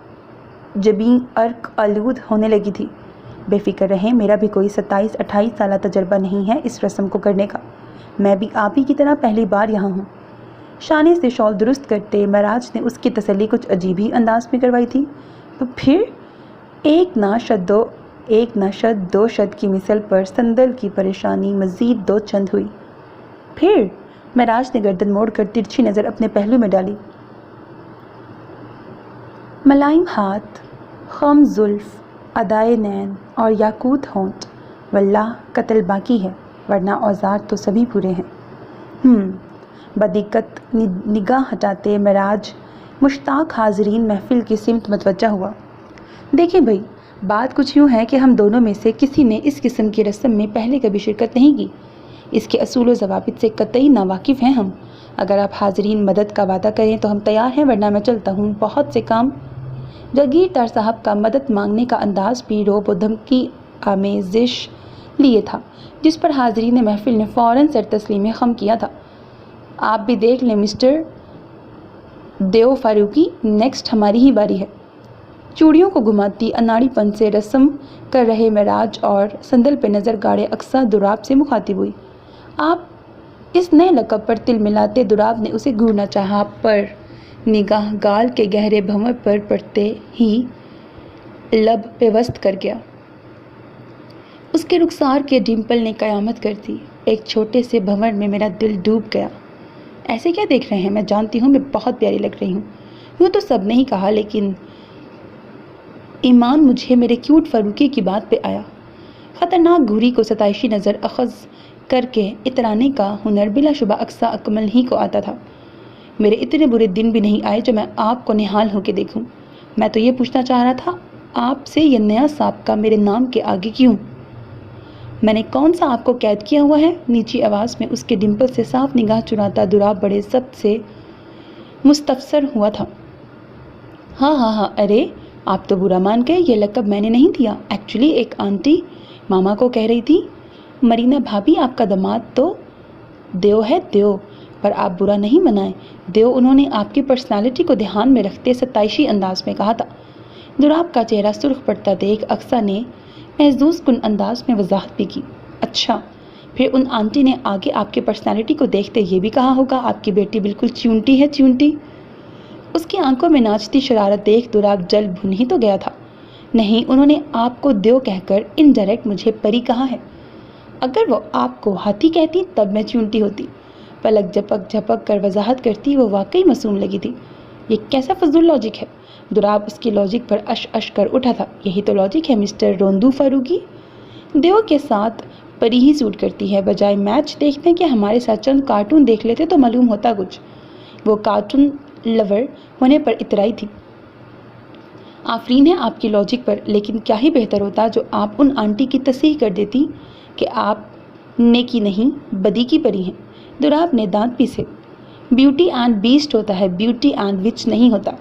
جبین عرق آلود ہونے لگی تھی۔ بے فکر رہیں، میرا بھی کوئی 27-28 سالہ تجربہ نہیں ہے اس رسم کو کرنے کا، میں بھی آپ ہی کی طرح پہلی بار یہاں ہوں۔ شانے سے شال درست کرتے معراج نے اس کی تسلی کچھ عجیب ہی انداز میں کروائی تھی۔ تو پھر ایک نہ شد 2 شد کی مثل پر سندل کی پریشانی مزید 2 چند ہوئی۔ پھر معراج نے گردن موڑ کر ترچھی نظر اپنے پہلو میں ڈالی۔ ملائم ہاتھ، خم زلف، ادائے نین اور یاقوت ہونٹ، واللہ قتل باقی ہے، ورنہ اوزار تو سبھی پورے ہیں۔ بدقت نگاہ ہٹاتے معراج مشتاق حاضرین محفل کی سمت متوجہ ہوا۔ دیکھیں بھائی، بات کچھ یوں ہے کہ ہم دونوں میں سے کسی نے اس قسم کی رسم میں پہلے کبھی شرکت نہیں کی، اس کے اصول و ضوابط سے قطعی ناواقف ہیں ہم۔ اگر آپ حاضرین مدد کا وعدہ کریں تو ہم تیار ہیں، ورنہ میں چلتا ہوں، بہت سے کام۔ جاگیردار صاحب کا مدد مانگنے کا انداز بھی رعب و دھمکی آمیزش لیے تھا، جس پر حاضرین محفل نے فوراً سر تسلیم خم کیا تھا۔ آپ بھی دیکھ لیں مسٹر دیو فاروقی، نیکسٹ ہماری ہی باری ہے۔ چوڑیوں کو گھماتی اناڑی پن سے رسم کر رہے معراج اور سندل پہ نظر گاڑے اقصیٰ دوراب سے مخاطب ہوئی۔ آپ اس نئے لقب پر تل ملاتے دوراب نے اسے گھورنا چاہا، پر نگاہ گال کے گہرے بھنور پر پڑتے ہی لب پیوست کر گیا۔ اس کے رخسار کے ڈمپل نے قیامت کر دی۔ ایک چھوٹے سے بھنور میں میرا دل ڈوب گیا۔ ایسے کیا دیکھ رہے ہیں؟ میں جانتی ہوں میں بہت پیاری لگ رہی ہوں، یوں تو سب نے ہی کہا، لیکن ایمان مجھے میرے کیوٹ فاروقی کی بات پہ آیا۔ خطرناک گھوری کو ستائشی نظر اخذ کر کے اترانے کا ہنر بلا شبہ اقصیٰ اکمل ہی کو آتا تھا۔ میرے اتنے برے دن بھی نہیں آئے جو میں آپ کو نہال ہو کے دیکھوں۔ میں تو یہ پوچھنا چاہ رہا تھا، آپ سے یہ نیا سابقہ میرے نام کے آگے کیوں؟ میں نے کون سا آپ کو قید کیا ہوا ہے؟ نیچی آواز میں اس کے ڈمپل سے صاف نگاہ چراتا دراب بڑے ضبط سے مستفسر ہوا تھا۔ ہاں، ارے آپ تو برا مان گئے، یہ لقب میں نے نہیں دیا، ایکچولی ایک آنٹی ماما کو کہہ رہی تھی۔ مرینا بھابھی آپ کا داماد تو دیو ہے، دیو، پر آپ برا نہیں منائیں، دیو انہوں نے آپ کی پرسنالٹی کو دھیان میں رکھتے ستائشی انداز میں کہا تھا۔ دراب کا چہرہ سرخ پڑتا دیکھ اقصیٰ نے محظوظ کن انداز میں وضاحت بھی کی۔ اچھا، پھر ان آنٹی نے آگے آپ کی پرسنالٹی کو دیکھتے یہ بھی کہا ہوگا آپ کی بیٹی بالکل چیونٹی ہے، چیونٹی؟ اس کی آنکھوں میں ناچتی شرارت دیکھ دراب جل بھن ہی تو گیا تھا۔ نہیں، انہوں نے آپ کو دیو کہہ کر انڈائریکٹ مجھے پری کہا ہے۔ اگر وہ آپ کو ہاتھی کہتی تب میں چیونٹی ہوتی۔ پلک جھپک جھپک کر وضاحت کرتی وہ واقعی معصوم لگی تھی۔ یہ کیسا فضول لاجک ہے؟ دراب اس کی لاجک پر اش کر اٹھا تھا۔ یہی تو لاجک ہے مسٹر روندو فاروقی، دیو کے ساتھ پری ہی سوٹ کرتی ہے، بجائے میچ دیکھنے کے ہمارے ساتھ چند کارٹون دیکھ لیتے تو معلوم ہوتا کچھ۔ وہ کارٹون لور ہونے پر اترائی تھی۔ آفرین ہے آپ کی لاجک پر، لیکن کیا ہی بہتر ہوتا جو آپ ان آنٹی کی تصحیح کر دیتی کہ آپ نیکی نہیں بدی کی پری ہیں۔ دراب نے دانت پیسے۔ بیوٹی اینڈ بیسٹ ہوتا ہے، بیوٹی اینڈ وچ نہیں ہوتا۔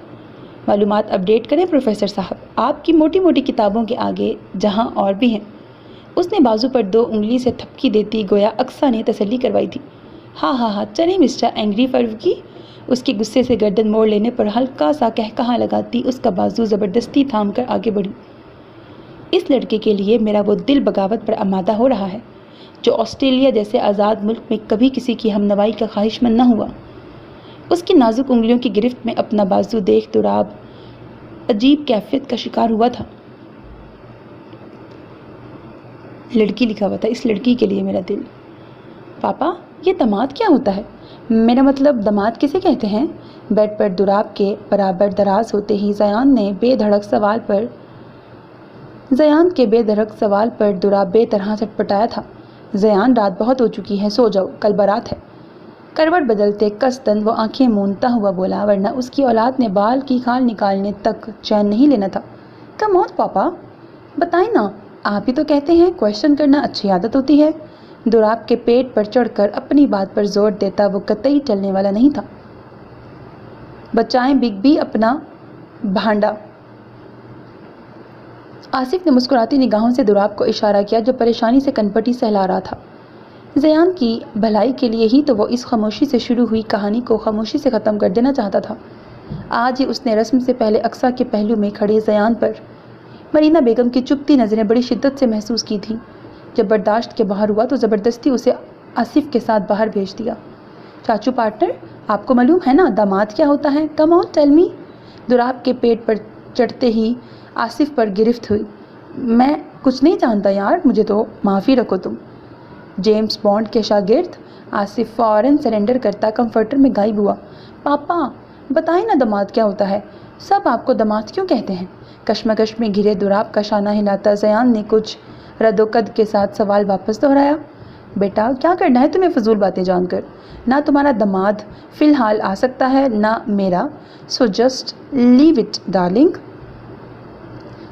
معلومات اپڈیٹ کریں پروفیسر صاحب، آپ کی موٹی موٹی کتابوں کے آگے جہاں اور بھی ہیں۔ اس نے بازو پر 2 انگلی سے تھپکی دیتی گویا اقصیٰ نے تسلی کروائی تھی۔ ہاں چلیں مسٹر اینگری فاروقی۔ اس کی غصے سے گردن موڑ لینے پر ہلکا سا کہا لگاتی اس کا بازو زبردستی تھام کر آگے بڑھی۔ اس لڑکے کے لیے میرا وہ دل بغاوت پر آمادہ ہو رہا ہے جو آسٹریلیا جیسے آزاد ملک میں کبھی کسی کی ہمنوائی کا خواہش مند نہ ہوا۔ اس کی نازک انگلیوں کی گرفت میں اپنا بازو دیکھ دراب عجیب کیفیت کا شکار ہوا تھا۔ لڑکی لکھا ہوا تھا، اس لڑکی کے لیے میرا دل۔ پاپا، یہ داماد کیا ہوتا ہے؟ میرا مطلب داماد کسے کہتے ہیں؟ بیڈ پر دراب کے برابر دراز ہوتے ہی زیان کے بے دھڑک سوال پر دراب بے طرح چٹپٹایا تھا۔ زیان، رات بہت ہو چکی ہے، سو جاؤ، کل بارات ہے۔ کروٹ بدلتے قصداً وہ آنکھیں مونتا ہوا بولا، ورنہ اس کی اولاد نے بال کی کھال نکالنے تک چین نہیں لینا تھا۔ کم آن پاپا، بتائیں نا، آپ ہی تو کہتے ہیں کویشچن کرنا اچھی عادت ہوتی ہے۔ دراب کے پیٹ پر چڑھ کر اپنی بات پر زور دیتا وہ قطعی ٹلنے والا نہیں تھا۔ بچائیں بگ بی اپنا بھانڈا۔ آصف نے مسکراتی نگاہوں سے دراب کو اشارہ کیا جو پریشانی سے کنپٹی سہلا رہا تھا۔ زیان کی بھلائی کے لیے ہی تو وہ اس خاموشی سے شروع ہوئی کہانی کو خاموشی سے ختم کر دینا چاہتا تھا۔ آج ہی اس نے رسم سے پہلے اقصیٰ کے پہلو میں کھڑے زیان پر مرینا بیگم کی چبھتی نظریں بڑی شدت سے محسوس کی تھیں۔ جب برداشت کے باہر ہوا تو زبردستی اسے آصف کے ساتھ باہر بھیج دیا۔ چاچو پارٹنر، آپ کو معلوم ہے نا داماد کیا ہوتا ہے؟ کم آن ٹیل می۔ دراب کے پیٹ پر چڑھتے ہی آصف پر گرفت ہوئی۔ میں کچھ نہیں جانتا یار، مجھے تو معافی رکھو تم۔ جیمز بانڈ کے شاگرد؟ آصف فوراً سرنڈر کرتا کمفرٹر میں غائب ہوا۔ پاپا، بتائیں نا داماد کیا ہوتا ہے؟ سب آپ کو داماد کیوں کہتے ہیں؟ کشمکش میں گھرے دراب کا شانہ ہلاتا زیان نے کچھ رد و قد کے ساتھ سوال واپس دہرایا۔ بیٹا، کیا کرنا ہے تمہیں فضول باتیں جان کر؟ نہ تمہارا داماد فی الحال آ سکتا ہے نہ میرا، so just leave it darling.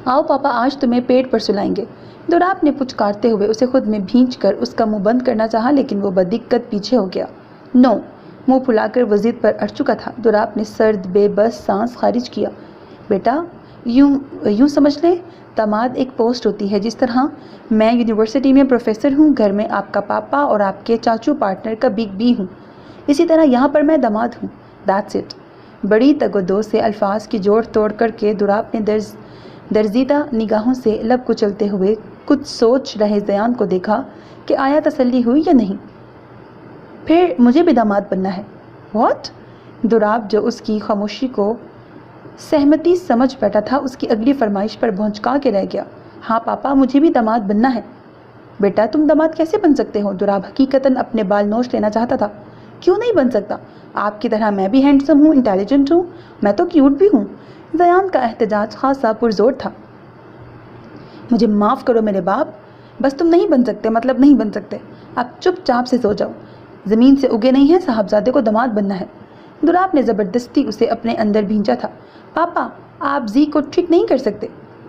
آؤ پاپا، آج تمہیں پیٹ پر سلائیں گے۔ دراب نے پچکارتے ہوئے اسے خود میں بھینچ کر اس کا منہ بند کرنا چاہا لیکن وہ بدقت پیچھے ہو گیا۔ نو، منہ پھلا کر وہ ضد پر اڑ چکا تھا۔ دراب نے سرد بے بس سانس خارج کیا۔ بیٹا، یوں سمجھ لیں، داماد ایک پوسٹ ہوتی ہے، جس طرح میں یونیورسٹی میں پروفیسر ہوں، گھر میں آپ کا پاپا اور آپ کے چاچو پارٹنر کا بگ بی ہوں، اسی طرح یہاں پر میں داماد ہوں، دیٹس اٹ۔ بڑی تگودو سے الفاظ کی جوڑ توڑ کر کے دراب نے درزیدہ نگاہوں سے لب کچلتے ہوئے کچھ سوچ رہے زیان کو دیکھا کہ آیا تسلی ہوئی یا نہیں۔ پھر مجھے بھی داماد بننا ہے۔ واٹ؟ دراب جو اس کی خاموشی کو سہمتی سمجھ بیٹھا تھا اس کی اگلی فرمائش پر بھونچکا کے رہ گیا۔ ہاں پاپا، مجھے بھی داماد بننا ہے۔ بیٹا، تم داماد کیسے بن سکتے ہو؟ دراب حقیقتاً اپنے بال نوچ لینا چاہتا تھا۔ کیوں نہیں بن سکتا؟ آپ کی طرح میں بھی ہینڈسم ہوں، انٹیلیجنٹ ہوں، میں تو کیوٹ بھی ہوں۔ زیان کا احتجاج خاصا پرزور تھا۔ مجھے معاف کرو میرے باپ، بس تم نہیں بن سکتے، مطلب نہیں بن سکتے۔ اب چپ چاپ سے سو جاؤ، زمین سے اگے نہیں ہیں، صاحبزادے کو داماد بننا ہے۔ دراب نے زبردستی اسے اپنے اندر بھینچا تھا۔ پاپا، آپ زی کو ٹھیک نہیں کر سکتے۔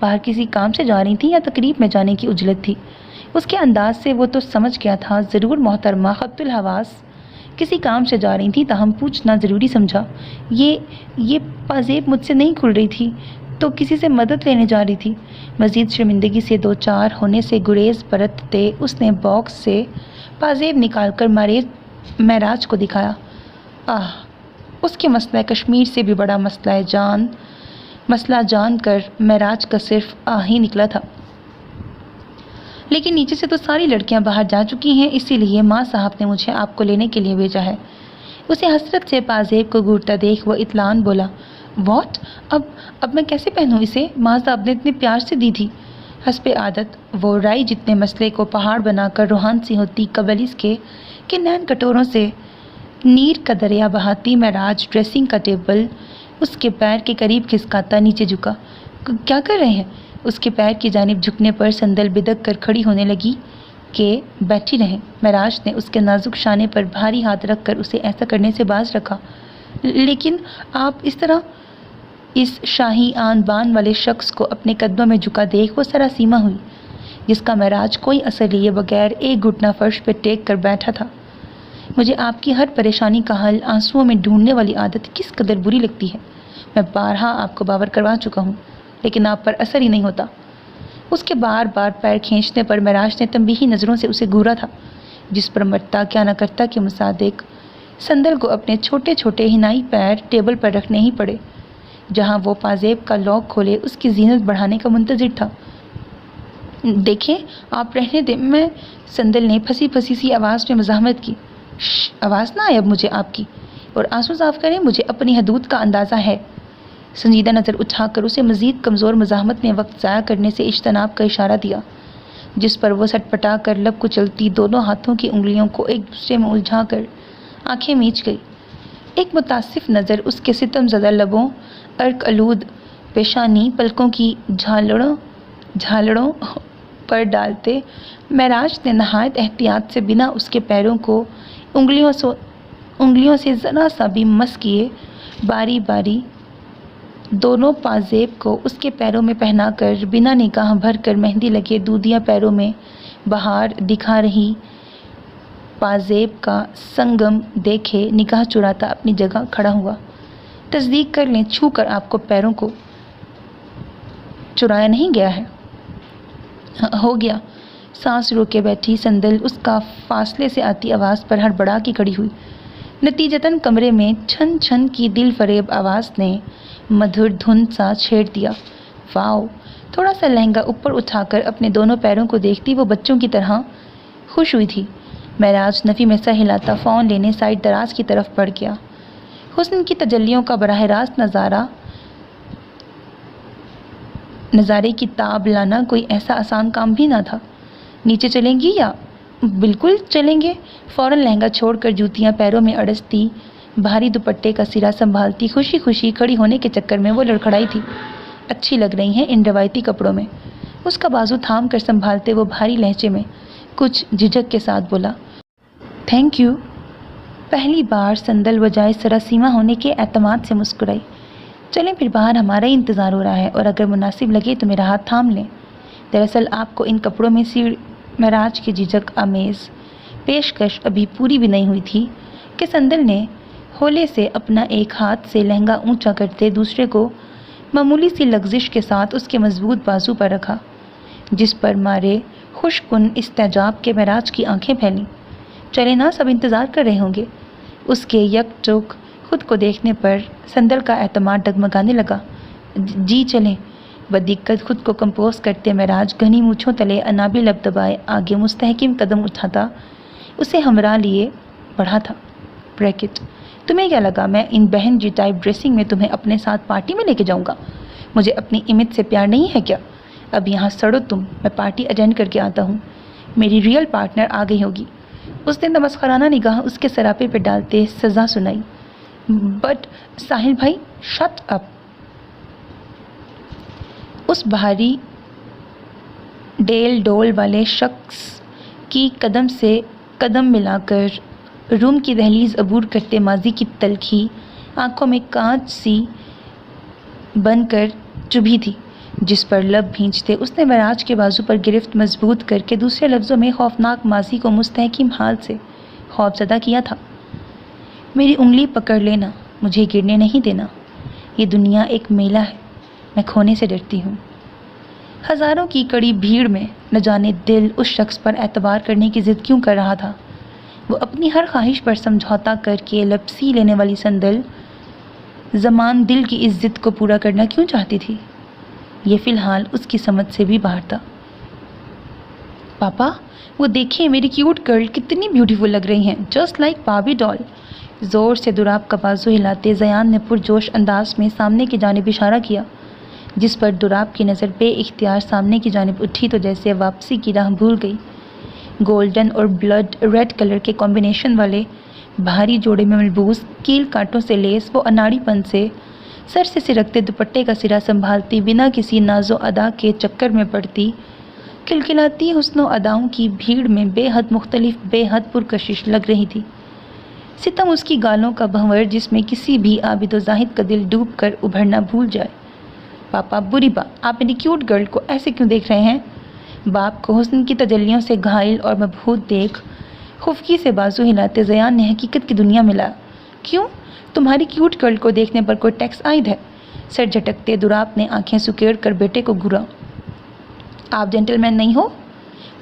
باہر کسی کام سے جا رہی تھی یا تقریب میں جانے کی عجلت تھی؟ اس کے انداز سے وہ تو سمجھ گیا تھا ضرور محترمہ خط الحواس کسی کام سے جا رہی تھی، تاہم پوچھنا ضروری سمجھا۔ یہ پازیب مجھ سے نہیں کھل رہی تھی تو کسی سے مدد لینے جا رہی تھی۔ مزید شرمندگی سے دو چار ہونے سے گریز برتتے اس نے باکس سے پازیب نکال کر معراج کو دکھایا۔ اس کے مسئلہ کشمیر سے بھی بڑا مسئلہ جان کر معراج کا صرف ہی نکلا تھا۔ لیکن نیچے سے تو ساری لڑکیاں باہر جا چکی ہیں، اسی لیے ماں صاحب نے مجھے آپ کو لینے کے لیے بھیجا ہے۔ اسے حسرت سے پازیب کو گھورتا دیکھ وہ اطمینان بولا، واٹ؟ اب میں کیسے پہنوں اسے؟ ماں صاحب نے اتنے پیار سے دی تھی۔ حسب عادت وہ رائی جتنے مسئلے کو پہاڑ بنا کر روحان سی ہوتی قبل اس کے کہ نین کٹوروں سے نیر کا دریا بہاتی معراج ڈریسنگ کا ٹیبل اس کے پیر کے قریب کھسکاتا نیچے جھکا۔ کیا کر رہے ہیں؟ اس کے پیر کی جانب جھکنے پر سندل بدک کر کھڑی ہونے لگی کہ بیٹھی رہیں۔ معراج نے اس کے نازک شانے پر بھاری ہاتھ رکھ کر اسے ایسا کرنے سے باز رکھا۔ لیکن آپ اس طرح؟ اس شاہی آن بان والے شخص کو اپنے قدموں میں جھکا دیکھ وہ سراسیمہ ہوئی، جس کا معراج کوئی اثر لیے بغیر ایک گھٹنا فرش پہ ٹیک کر بیٹھا تھا۔ مجھے آپ کی ہر پریشانی کا حل آنسوؤں میں ڈھونڈنے والی عادت کس قدر بری لگتی ہے۔ میں بارہا آپ کو باور کروا چکا ہوں، لیکن آپ پر اثر ہی نہیں ہوتا۔ اس کے بار بار پیر کھینچنے پر معراج نے تنبیہی نظروں سے اسے گھورا تھا، جس پر مرتا کیا نہ کرتا کے مصادق سندل کو اپنے چھوٹے چھوٹے ہنائی پیر ٹیبل پر رکھنے ہی پڑے، جہاں وہ پازیب کا لاک کھولے اس کی زینت بڑھانے کا منتظر تھا۔ دیکھیں، آپ رہنے دیں، میں سندل نے پھنسی پھنسی سی آواز میں مزاحمت کی۔ آواز نہ آئے اب مجھے آپ کی، اور آنسو صاف کریں، مجھے اپنی حدود کا اندازہ ہے۔ سنجیدہ نظر اٹھا کر اسے مزید کمزور مزاحمت میں وقت ضائع کرنے سے اجتناب کا اشارہ دیا، جس پر وہ سٹپٹا کر لب کچلتی دونوں ہاتھوں کی انگلیوں کو ایک دوسرے میں الجھا کر آنکھیں میچ گئی۔ ایک متاسف نظر اس کے ستم زدہ لبوں، عرق آلود پیشانی، پلکوں کی جھالڑوں پر ڈالتے معراج نے نہایت احتیاط سے بنا اس کے پیروں کو انگلیوں سے ذرا سا بھی مس کیے باری باری دونوں پازیب کو اس کے پیروں میں پہنا کر بنا نگاہ بھر کر مہندی لگے دودھیا پیروں میں بہار دکھا رہی پازیب کا سنگم دیکھے نگاہ چراتا اپنی جگہ کھڑا ہوا۔ تصدیق کر لیں، چھو کر آپ کو پیروں کو چرایا نہیں گیا ہے؟ ہو گیا۔ سانس روکے بیٹھی سندل اس کا فاصلے سے آتی آواز پر ہڑبڑا کے کھڑی ہوئی۔ نتیجتاً کمرے میں چھن چھن کی دل فریب آواز نے مدھر دھن سا چھیڑ دیا۔ واؤ! تھوڑا سا لہنگا اوپر اٹھا کر اپنے دونوں پیروں کو دیکھتی وہ بچوں کی طرح خوش ہوئی تھی۔ معراج نفی میں سر ہلاتا فون لینے سائڈ دراز کی طرف بڑھ گیا۔ حسن کی تجلیوں کا براہ راست نظارے کی تاب لانا کوئی ایسا آسان کام بھی نہ تھا۔ نیچے چلیں گی یا؟ بالکل چلیں گے۔ فوراً لہنگا چھوڑ کر جوتیاں پیروں میں اڑستی بھاری دوپٹے کا سرا سنبھالتی خوشی خوشی کھڑی ہونے کے چکر میں وہ لڑکھڑائی تھی۔ اچھی لگ رہی ہیں ان روایتی کپڑوں میں۔ اس کا بازو تھام کر سنبھالتے وہ بھاری لہجے میں کچھ جھجک کے ساتھ بولا، تھینک یو۔ پہلی بار سندل بجائے سراسیمہ ہونے کے اعتماد سے مسکرائی۔ چلیں پھر، باہر ہمارا ہی انتظار ہو رہا ہے، اور اگر مناسب لگے تو میرا ہاتھ تھام لیں۔ دراصل آپ کو ان کپڑوں میں معراج کی جھجک آمیز پیشکش ابھی پوری بھی نہیں ہوئی تھی کہ سندل نے ہولے سے اپنا ایک ہاتھ سے لہنگا اونچا کرتے دوسرے کو معمولی سی لغزش کے ساتھ اس کے مضبوط بازو پر رکھا، جس پر مارے خوش کن استعجاب کے معراج کی آنکھیں پھیلیں۔ چلے نا، سب انتظار کر رہے ہوں گے۔ اس کے یک ٹک خود کو دیکھنے پر سندل کا اعتماد ڈگمگانے لگا۔ جی چلیں۔ بدقت خود کو کمپوز کرتے معراج گھنی مونچھوں تلے انابی لب دبائے آگے مستحکم قدم اٹھاتا اسے ہمراہ لیے بڑھا تھا۔ بریکٹ، تمہیں کیا لگا میں ان بہن جی ٹائپ ڈریسنگ میں تمہیں اپنے ساتھ پارٹی میں لے کے جاؤں گا؟ مجھے اپنی امیج سے پیار نہیں ہے کیا؟ اب یہاں سڑو تم، میں پارٹی اٹینڈ کر کے آتا ہوں، میری ریئل پارٹنر آ گئی ہوگی۔ اس نے تمسخرانہ نگاہ اس کے سراپے پہ ڈالتے سزا سنائی۔ بٹ ساحل بھائی، شٹ اپ۔ اس بھاری ڈیل ڈول والے شخص کی قدم سے قدم ملا کر روم کی دہلیز عبور کرتے ماضی کی تلخی آنکھوں میں کانچ سی بن کر چبھی تھی۔ جس پر لب بھینچتے اس نے وراج کے بازو پر گرفت مضبوط کر کے دوسرے لفظوں میں خوفناک ماضی کو مستحکم حال سے خوفزدہ کیا تھا۔ میری انگلی پکڑ لینا، مجھے گرنے نہیں دینا، یہ دنیا ایک میلہ ہے، میں کھونے سے ڈرتی ہوں۔ ہزاروں کی کڑی بھیڑ میں نہ جانے دل اس شخص پر اعتبار کرنے کی ضد کیوں کر رہا تھا۔ وہ اپنی ہر خواہش پر سمجھوتا کر کے لپسی لینے والی سندل زمان دل کی اس ضد کو پورا کرنا کیوں چاہتی تھی؟ یہ فی الحال اس کی سمجھ سے بھی باہر تھا۔ پاپا، وہ دیکھیں میری کیوٹ گرل کتنی بیوٹیفل لگ رہی ہیں، جسٹ لائک باربی ڈال۔ زور سے دوراب کا بازو ہلاتے زیان نے پرجوش انداز میں سامنے کی جانب اشارہ کیا، جس پر دوراب کی نظر بے اختیار سامنے کی جانب اٹھی تو جیسے واپسی کی راہ بھول گئی۔ گولڈن اور بلڈ ریڈ کلر کے کمبینیشن والے بھاری جوڑے میں ملبوس کیل کانٹوں سے لیس وہ اناڑی پن سے سر سے سرکتے دوپٹے کا سرا سنبھالتی بنا کسی ناز و ادا کے چکر میں پڑتی کلکلاتی حسن و اداؤں کی بھیڑ میں بے حد مختلف، بے حد پرکشش لگ رہی تھی۔ ستم اس کی گالوں کا بھنور جس میں کسی بھی عابد و زاہد کا دل ڈوب کر ابھرنا بھول جائے۔ پاپا، بری بات، آپ میری کیوٹ گرل کو ایسے کیوں دیکھ رہے ہیں؟ باپ کو حسن کی تجلیوں سے گھائل اور مبہوت دیکھ خفکی سے بازو ہلاتے زیان نے حقیقت کی دنیا میں لایا۔ کیوں؟ تمہاری کیوٹ گرل کو دیکھنے پر کوئی ٹیکس عائد ہے؟ سر جھٹکتے دوراب نے آنکھیں سکیڑ کر بیٹے کو گھورا۔ آپ جینٹل مین نہیں ہو؟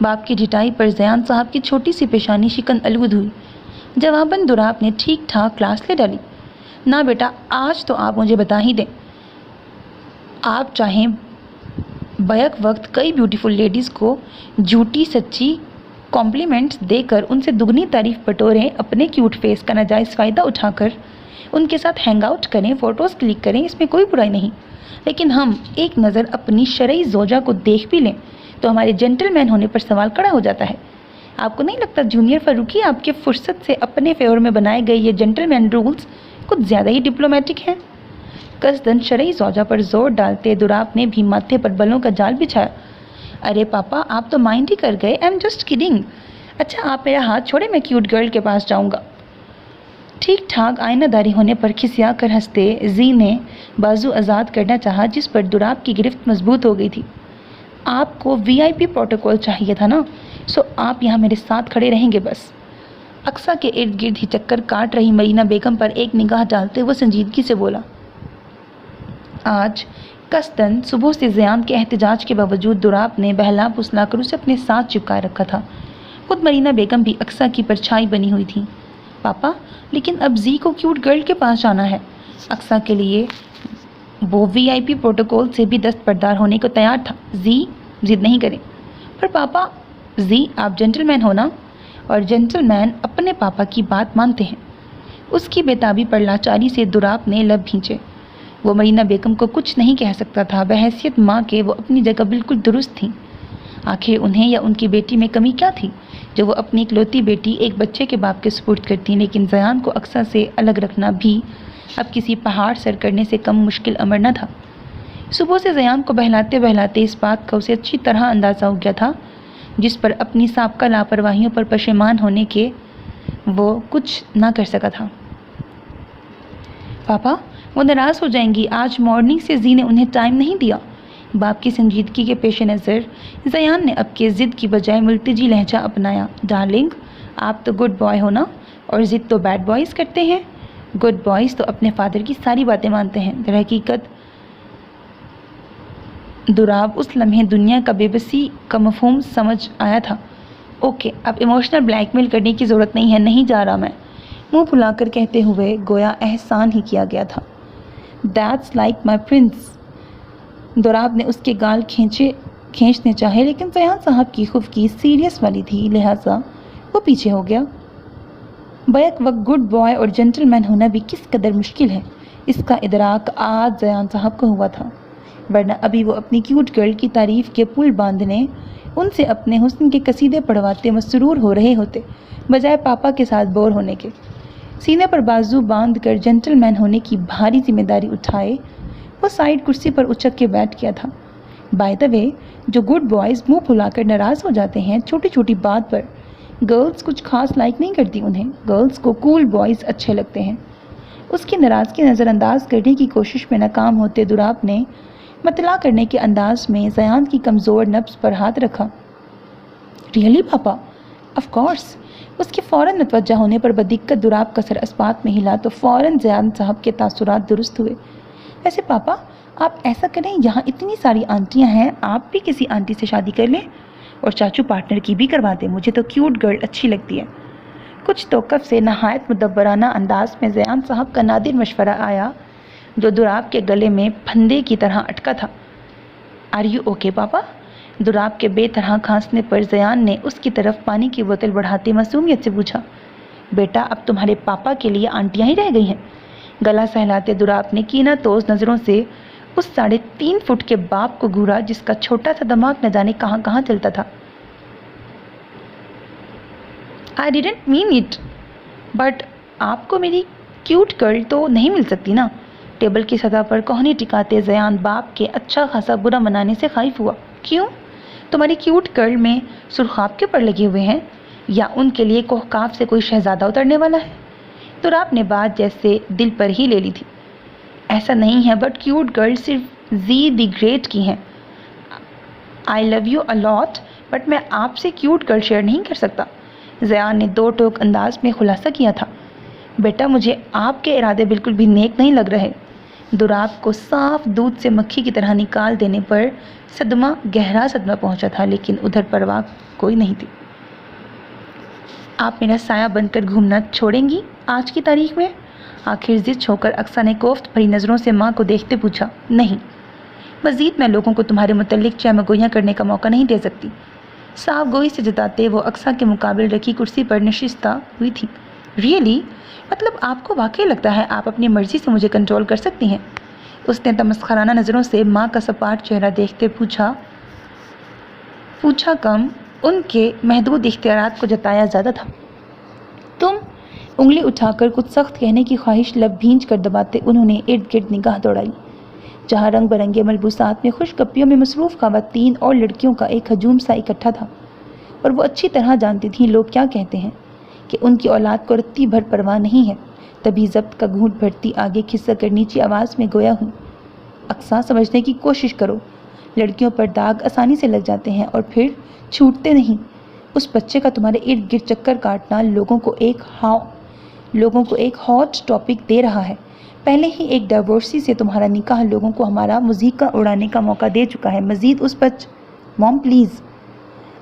باپ کی ڈھٹائی پر زیان صاحب کی چھوٹی سی پیشانی شکن آلود ہوئی۔ جواباً دوراب نے ٹھیک ٹھاک کلاس لے ڈالی۔ نہ بیٹا، آج تو آپ مجھے بتا ہی دیں۔ آپ چاہیں بیک وقت کئی بیوٹیفل لیڈیز کو جھوٹی سچی کمپلیمنٹس دے کر ان سے دگنی تعریف بٹوریں، اپنے کیوٹ فیس کا ناجائز فائدہ اٹھا کر ان کے ساتھ ہینگ آؤٹ کریں، فوٹوز کلک کریں، اس میں کوئی برائی نہیں، لیکن ہم ایک نظر اپنی شرعی زوجہ کو دیکھ بھی لیں تو ہمارے جینٹل مین ہونے پر سوال کھڑا ہو جاتا ہے۔ آپ کو نہیں لگتا جونیئر فاروقی آپ کے فرصت سے اپنے فیور میں بنائے گئے یہ جینٹل مین رولز کچھ زیادہ ہی ڈپلومیٹک ہیں؟ قصداً شرعی زوجہ پر زور ڈالتے دوراب نے بھی ماتھے پر بلوں کا جال بچھایا۔ ارے پاپا، آپ تو مائنڈ ہی کر گئے، آئی ایم جسٹ کڈنگ۔ اچھا آپ میرا ہاتھ چھوڑے، میں کیوٹ گرل کے پاس جاؤں گا۔ ٹھیک ٹھاک آئینہ داری ہونے پر کھسیا کر ہنستے زی نے بازو آزاد کرنا چاہا، جس پر دوراب کی گرفت مضبوط ہو گئی تھی۔ آپ کو وی آئی پی پروٹوکول چاہیے تھا نا، سو آپ یہاں میرے ساتھ کھڑے رہیں گے بس۔ اقصیٰ کے ارد گرد ہی چکر کاٹ رہی مرینا بیگم پر ایک نگاہ ڈالتے وہ سنجیدگی سے بولا۔ آج قصداً صبح سے زیان کے احتجاج کے باوجود دوراب نے بہلا پھسلا کر اسے اپنے ساتھ چپکائے رکھا تھا۔ خود مرینا بیگم بھی اقصیٰ کی پرچھائی بنی ہوئی تھی۔ پاپا، لیکن اب زی کو کیوٹ گرل کے پاس جانا ہے۔ اقصیٰ کے لیے وہ وی آئی پی پروٹوکول سے بھی دستبردار ہونے کو تیار تھا۔ زی ضد نہیں کریں۔ پر پاپا، زی آپ جینٹل مین ہونا، اور جینٹل مین اپنے پاپا کی بات مانتے ہیں۔ اس کی بےتابی پر لاچاری سے دوراب نے لب بھینچے۔ وہ مرینا بیگم کو کچھ نہیں کہہ سکتا تھا، بحیثیت ماں کے وہ اپنی جگہ بالکل درست تھیں۔ آخر انہیں یا ان کی بیٹی میں کمی کیا تھی جو وہ اپنی اکلوتی بیٹی ایک بچے کے باپ کے سپرد کرتی؟ لیکن زیان کو اقصیٰ سے الگ رکھنا بھی اب کسی پہاڑ سر کرنے سے کم مشکل امر نہ تھا۔ صبح سے زیان کو بہلاتے بہلاتے اس بات کا اسے اچھی طرح اندازہ ہو گیا تھا، جس پر اپنی سابقہ لاپرواہیوں پر پشیمان ہونے کے وہ کچھ نہ کر سکا تھا۔ پاپا، وہ ناراض ہو جائیں گی، آج مارننگ سے زی نے انہیں ٹائم نہیں دیا۔ باپ کی سنجیدگی کے پیش نظر زیان نے اب کے ضد کی بجائے ملتجی لہجہ اپنایا۔ ڈارلنگ، آپ تو گڈ بوائے ہو نا، اور ضد تو بیڈ بوائز کرتے ہیں۔ گڈ بوائز تو اپنے فادر کی ساری باتیں مانتے ہیں۔ در حقیقت دوراب اس لمحے دنیا کا بے بسی کا مفہوم سمجھ آیا تھا۔ اوکے، اب ایموشنل بلیک میل کرنے کی ضرورت نہیں ہے، نہیں جا رہا میں، منہ پھلا کر کہتے ہوئے گویا احسان ہی کیا گیا تھا۔ That's like my prince. Dorab نے اس کے گال کھینچنے چاہے، لیکن زیان صاحب کی خفگی سیریس والی تھی، لہٰذا وہ پیچھے ہو گیا۔ بیک وقت گڈ بوائے اور جینٹل مین ہونا بھی کس قدر مشکل ہے، اس کا ادراک آج زیان صاحب کو ہوا تھا، ورنہ ابھی وہ اپنی کیوٹ گرل کی تعریف کے پل باندھنے، ان سے اپنے حسن کے قصیدے پڑھواتے مسرور ہو رہے ہوتے، بجائے پاپا کے ساتھ بور ہونے کے۔ سینے پر بازو باندھ کر جینٹل مین ہونے کی بھاری ذمہ داری اٹھائے وہ سائیڈ کرسی پر اچک کے بیٹھ گیا تھا۔ بائی دا وے، جو گڈ بوائز منہ پھلا کر ناراض ہو جاتے ہیں چھوٹی چھوٹی بات پر، گرلز کچھ خاص لائک نہیں کرتی انہیں، گرلز کو کول بوائز اچھے لگتے ہیں۔ اس کی ناراضگی نظر انداز کرنے کی کوشش میں ناکام ہوتے دوراب نے مطلع کرنے کے انداز میں زیان کی کمزور نبض پر ہاتھ رکھا۔ Really papa? Of course. اس کے فوراً متوجہ ہونے پر بدقت دراب کا سر اسبات میں ہلا تو فوراً زیان صاحب کے تاثرات درست ہوئے۔ ویسے پاپا آپ ایسا کریں، یہاں اتنی ساری آنٹیاں ہیں، آپ بھی کسی آنٹی سے شادی کر لیں اور چاچو پارٹنر کی بھی کروا دیں۔ مجھے تو کیوٹ گرل اچھی لگتی ہے۔ کچھ توقف سے نہایت مدبرانہ انداز میں زیان صاحب کا نادر مشورہ آیا جو دراب کے گلے میں پھندے کی طرح اٹکا تھا۔ آر یو اوکے پاپا؟ دراب کے بے طرح کھانسنے پر زیان نے اس کی طرف پانی کی بوتل بڑھاتے معصومیت سے پوچھا۔ بیٹا اب تمہارے پاپا کے لیے آنٹیاں ہی رہ گئی ہیں۔ گلا سہلاتے دراب نے کینہ توز نظروں سے اس 3.5 فٹ کے باپ کو گھورا جس کا چھوٹا سا دماغ نہ جانے کہاں کہاں چلتا تھا۔ I didn't mean it. But آپ کو میری کیوٹ گرل تو نہیں مل سکتی نا؟ ٹیبل کی سطح پر کوہنی ٹکاتے زیان باپ کے اچھا خاصا برا منانے سے خائف ہوا۔ کیوں؟ تمہاری کیوٹ گرل میں سرخاب کے پر لگے ہوئے ہیں یا ان کے لیے کوہکاف سے کوئی شہزادہ اترنے والا ہے؟ دراب نے بات جیسے دل پر ہی لے لی تھی۔ ایسا نہیں ہے، بٹ کیوٹ گرل صرف زی دی گریٹ کی ہیں۔ آئی love you a lot, but میں آپ سے کیوٹ گرل شیئر نہیں کر سکتا۔ زیان نے 2 ٹوک انداز میں خلاصہ کیا تھا۔ بیٹا مجھے آپ کے ارادے بالکل بھی نیک نہیں لگ رہے۔ دراب کو صاف دودھ سے مکھی کی طرح نکال دینے پر گہرا صدمہ پہنچا تھا، لیکن ادھر پرواہ کوئی نہیں تھی۔ آپ میرا سایہ بن کر گھومنا چھوڑیں گی آج کی تاریخ میں؟ آخر ضد ہو کر اقصیٰ نے کوفت بھری نظروں سے ماں کو دیکھتے پوچھا۔ نہیں، مزید میں لوگوں کو تمہارے متعلق چہمہ گوئیاں کرنے کا موقع نہیں دے سکتی۔ صاف گوئی سے جتاتے وہ اقصیٰ کے مقابل رکھی کرسی پر نشستہ ہوئی تھی۔ ریئلی؟ مطلب آپ کو واقعی لگتا ہے آپ اپنی مرضی سے مجھے کنٹرول کر سکتی ہیں؟ اس نے تمسخرانہ نظروں سے ماں کا سپاٹ چہرہ دیکھتے پوچھا کم ان کے محدود اختیارات کو جتایا زیادہ تھا۔ تم؟ انگلی اٹھا کر کچھ سخت کہنے کی خواہش لب بھینچ کر دباتے انہوں نے ارد گرد نگاہ دوڑائی، جہاں رنگ برنگے ملبوسات میں خوش گپیوں میں مصروف خواتین اور لڑکیوں کا ایک ہجوم سا اکٹھا تھا، اور وہ اچھی طرح جانتی تھیں لوگ کیا کہتے ہیں، کہ ان کی اولاد کو رتی بھر پرواہ نہیں ہے۔ تبھی ضبط کا گھونٹ بھرتی آگے کھسک کر نیچی آواز میں گویا ہوں۔ اقصیٰ سمجھنے کی کوشش کرو، لڑکیوں پر داغ آسانی سے لگ جاتے ہیں اور پھر چھوٹتے نہیں۔ اس بچے کا تمہارے ارد گرد چکر کاٹنا لوگوں کو ایک ہاٹ ٹاپک دے رہا ہے۔ پہلے ہی ایک ڈائیورسی سے تمہارا نکاح لوگوں کو ہمارا مذیقہ اڑانے کا موقع دے چکا ہے، مزید اس موم پلیز۔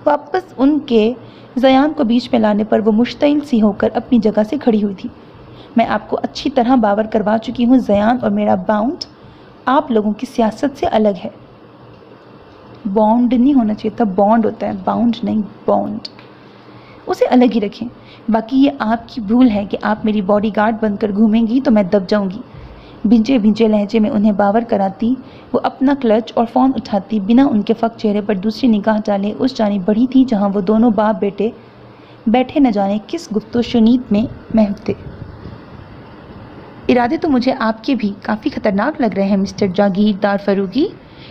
واپس ان کے زیان کو بیچ میں لانے پر وہ مشتعل سی ہو کر اپنی جگہ سے کھڑی ہوئی تھی۔ میں آپ کو اچھی طرح باور کروا چکی ہوں، زیان اور میرا باؤنڈ آپ لوگوں کی سیاست سے الگ ہے۔ بانڈ نہیں ہونا چاہیے تھا، بانڈ ہوتا ہے، باؤنڈ نہیں، بانڈ۔ اسے الگ ہی رکھیں۔ باقی یہ آپ کی بھول ہے کہ آپ میری باڈی گارڈ بن کر گھومیں گی تو میں دب جاؤں گی۔ بھنجے لہجے میں انہیں باور کراتی وہ اپنا کلچ اور فون اٹھاتی بنا ان کے فق چہرے پر دوسری نگاہ ڈالے اس جانب بڑھی تھی جہاں وہ دونوں باپ بیٹے بیٹھے نہ جانے کس گفت و شنید میں محو تھے۔ ارادے تو مجھے آپ کے بھی کافی خطرناک لگ رہے ہیں مسٹر جاگیردار فاروقی۔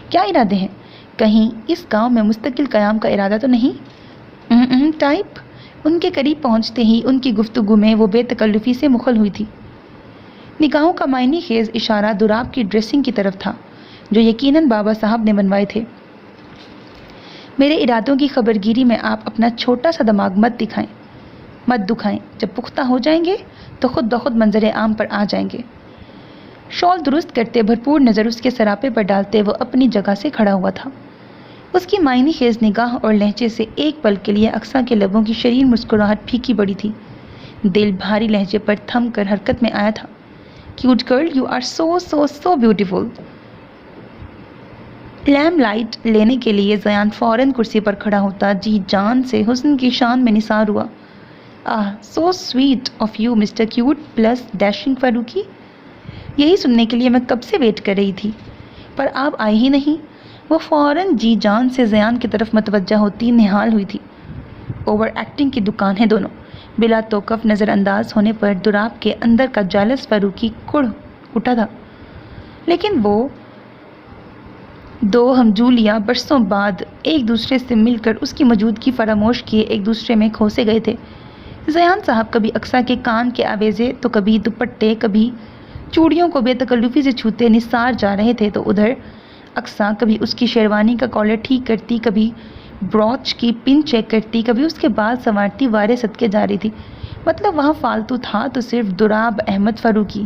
کیا ارادے ہیں؟ کہیں اس گاؤں میں مستقل قیام کا ارادہ تو نہیں؟ ٹائپ۔ ان کے قریب پہنچتے ہی ان کی گفتگو میں وہ بے تکلفی سے مخل ہوئی تھی۔ نگاہوں کا معنی خیز اشارہ دراب کی ڈریسنگ کی طرف تھا جو یقیناً بابا صاحب نے بنوائے تھے۔ میرے ارادوں کی خبرگیری میں آپ اپنا چھوٹا سا دماغ مت دکھائیں، جب پختہ ہو جائیں گے تو خود بخود منظر عام پر آ جائیں گے۔ شال درست کرتے بھرپور نظر اس کے سراپے پر ڈالتے وہ اپنی جگہ سے کھڑا ہوا تھا۔ اس کی معنی خیز نگاہ اور لہجے سے ایک پل کے لیے اقصیٰ کے لبوں کی شریر مسکراہٹ پھیکی پڑی تھی۔ دل بھاری لہجے پر تھم کر حرکت میں آیا تھا۔ Cute girl, you are so beautiful. Limelight لینے کے لیے زیان فوراً کرسی پر کھڑا ہوتا جی جان سے حسن کی شان میں نثار ہوا۔ So sweet of you mister cute plus dashing Farooqui. یہی سننے کے لیے میں کب سے ویٹ کر رہی تھی، پر آپ آئے ہی نہیں۔ وہ فوراً جی جان سے زیان کی طرف متوجہ ہوتی نہال ہوئی تھی۔ اوور ایکٹنگ کی دکان ہے دونوں۔ بلا توقف نظر انداز ہونے پر دراب کے اندر کا جالس فاروقی کڑ اٹھا تھا، لیکن وہ دو ہمجولیاں برسوں بعد ایک دوسرے سے مل کر اس کی موجودگی فراموش کیے ایک دوسرے میں کھوسے گئے تھے۔ زیان صاحب کبھی اقصیٰ کے کان کے آویزے تو کبھی دوپٹے کبھی چوڑیوں کو بے تکلفی سے چھوتے نثار جا رہے تھے، تو ادھر اقصیٰ کبھی اس کی شیروانی کا کالر ٹھیک کرتی، کبھی بروچ کی پن چیک کرتی، کبھی اس کے بال سنوارتی وارے صدقے جا رہی تھی۔ مطلب وہاں فالتو تھا تو صرف دراب احمد فاروقی۔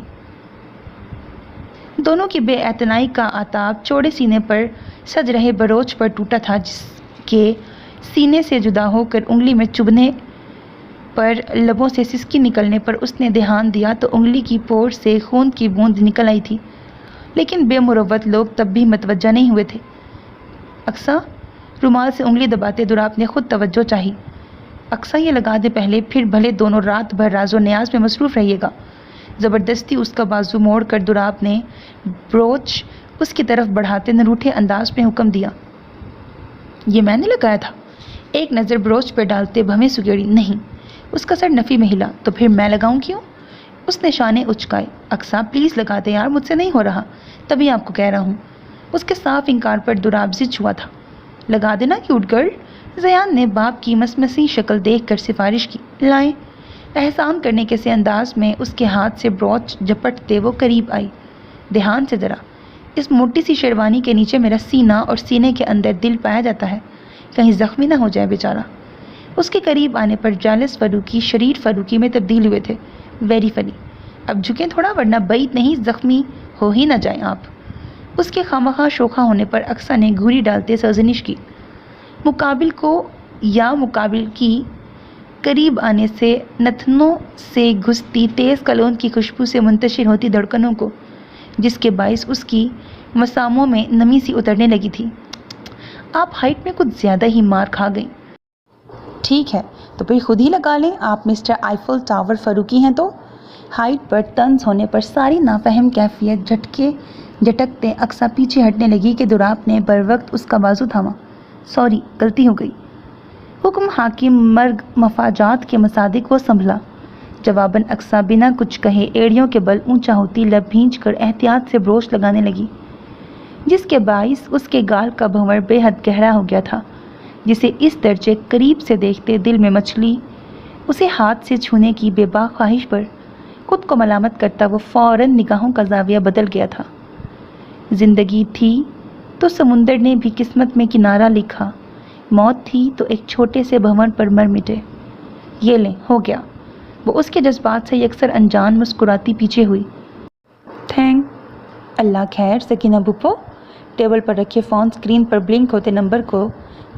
دونوں کی بے اعتنائی کا آتاب چوڑے سینے پر سج رہے بروچ پر ٹوٹا تھا، جس کے سینے سے جدا ہو کر انگلی میں چبھنے پر لبوں سے سسکی نکلنے پر اس نے دھیان دیا تو انگلی کی پور سے خون کی بوند نکل آئی تھی، لیکن بے مروت لوگ تب بھی متوجہ نہیں ہوئے تھے۔ اقصیٰ، رومال سے انگلی دباتے دراب نے خود توجہ چاہی۔ اقصیٰ، یہ لگا دے پہلے، پھر بھلے دونوں رات بھر راز و نیاز میں مصروف رہیے گا۔ زبردستی اس کا بازو موڑ کر دراب نے بروچ اس کی طرف بڑھاتے نروٹھے انداز میں حکم دیا۔ یہ میں نے لگایا تھا؟ ایک نظر بروچ پہ ڈالتے بھویں سگیڑی۔ نہیں۔ اس کا سر نفی میں ہلا۔ تو پھر میں لگاؤں کیوں؟ اس نے شانے اچکائے۔ اقصیٰ پلیز لگا دے یار، مجھ سے نہیں ہو رہا، تبھی آپ کو کہہ رہا ہوں۔ اس کے صاف انکار پر دراب ضد ہوا تھا۔ لگا دینا کیوٹ گرل، زیان نے باپ کی مسمسی شکل دیکھ کر سفارش کی۔ لائیں۔ احسان کرنے کے سے انداز میں اس کے ہاتھ سے بروچ جھپٹتے وہ قریب آئی۔ دھیان سے ذرا، اس موٹی سی شیروانی کے نیچے میرا سینہ اور سینے کے اندر دل پایا جاتا ہے، کہیں زخمی نہ ہو جائے بیچارہ۔ اس کے قریب آنے پر جالس فاروقی شریر فاروقی میں تبدیل ہوئے تھے۔ ویری فنی، اب جھکیں تھوڑا ورنہ بعید نہیں زخمی ہو ہی نہ جائیں آپ۔ اس کے خامخواہ شوخہ ہونے پر اقصیٰ نے گھوری ڈالتے سرزنش کی۔ مقابل کو یا مقابل کی قریب آنے سے نتنوں سے گھستی تیز کلون کی خوشبو سے منتشر ہوتی دھڑکنوں کو، جس کے باعث اس کی مساموں میں نمی سی اترنے لگی تھی۔ آپ ہائٹ میں کچھ زیادہ ہی مار کھا گئیں۔ ٹھیک ہے تو پھر خود ہی لگا لیں، آپ مسٹر آئیفل ٹاور فاروقی ہیں تو۔ ہائٹ پر طنز ہونے پر ساری نافہم کیفیت جھٹکتے اقصیٰ پیچھے ہٹنے لگی کہ دراب نے بروقت اس کا بازو تھاما۔ سوری، غلطی ہو گئی۔ حکم حاکم مرگ مفاجات کے مصادق وہ سنبھلا۔ جواباً اقصیٰ بنا کچھ کہے ایڑیوں کے بل اونچا ہوتی لب بھینچ کر احتیاط سے بروچ لگانے لگی، جس کے باعث اس کے گال کا بھنور بے حد گہرا ہو گیا تھا، جسے اس درجے قریب سے دیکھتے دل میں مچلی اسے ہاتھ سے چھونے کی بے باک خواہش پر خود کو ملامت کرتا وہ فوراً نگاہوں کا زاویہ بدل گیا تھا۔ زندگی تھی تو سمندر نے بھی قسمت میں کنارہ لکھا، موت تھی تو ایک چھوٹے سے بھنور پر مر مٹے۔ یہ لیں، ہو گیا۔ وہ اس کے جذبات سے یکسر انجان مسکراتی پیچھے ہوئی۔ تھینک اللہ خیر سکینہ بھپو۔ ٹیبل پر رکھے فون اسکرین پر بلنک ہوتے نمبر کو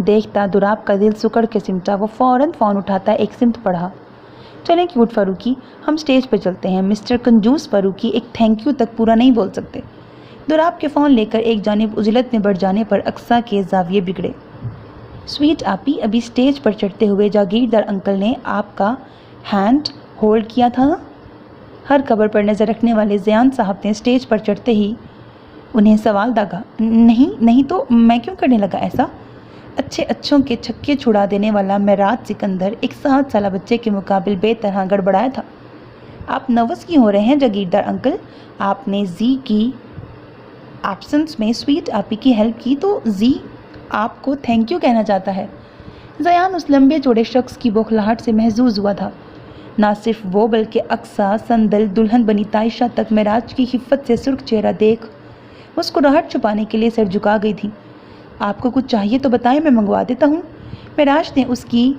دیکھتا دراب کا دل سکڑ کے سمٹا۔ وہ فوراً فون اٹھاتا ایک سمت پڑھا۔ چلیں کیوٹ فاروقی، ہم سٹیج پہ چلتے ہیں۔ مسٹر کنجوس فاروقی ایک تھینک یو تک پورا نہیں بول سکتے۔ دراب کے فون لے کر ایک جانب عجلت میں بڑھ جانے پر اقصیٰ کے زاویے بگڑے۔ سویٹ آپی، ابھی سٹیج پر چڑھتے ہوئے جاگیردار انکل نے آپ کا ہینڈ ہولڈ کیا تھا نا؟ ہر خبر پر نظر رکھنے والے زیان صاحب نے سٹیج پر چڑھتے ہی انہیں سوال داغا۔ نہیں تو میں کیوں کرنے لگا ایسا؟ اچھے اچھوں کے چھکے چھڑا دینے والا معراج سکندر ایک 7 سالہ بچے کے مقابل بے طرح گڑبڑایا تھا۔ آپ نروس کیوں ہو رہے ہیں جاگیردار انکل؟ آپ نے زی کی ایبسنس میں سویٹ آپی کی ہیلپ کی تو زی آپ کو تھینک یو کہنا چاہتا ہے۔ زیان اس لمبے چوڑے شخص کی بوکھلاہٹ سے محظوظ ہوا تھا۔ نہ صرف وہ بلکہ اقصیٰ سندل دلہن بنی تائشہ تک معراج کی خفت سے سرخ چہرہ دیکھ مسکراہٹ چھپانے کے لیے سر جھکا گئی تھی۔ آپ کو کچھ چاہیے تو بتائیں، میں منگوا دیتا ہوں۔ معراج نے اس کی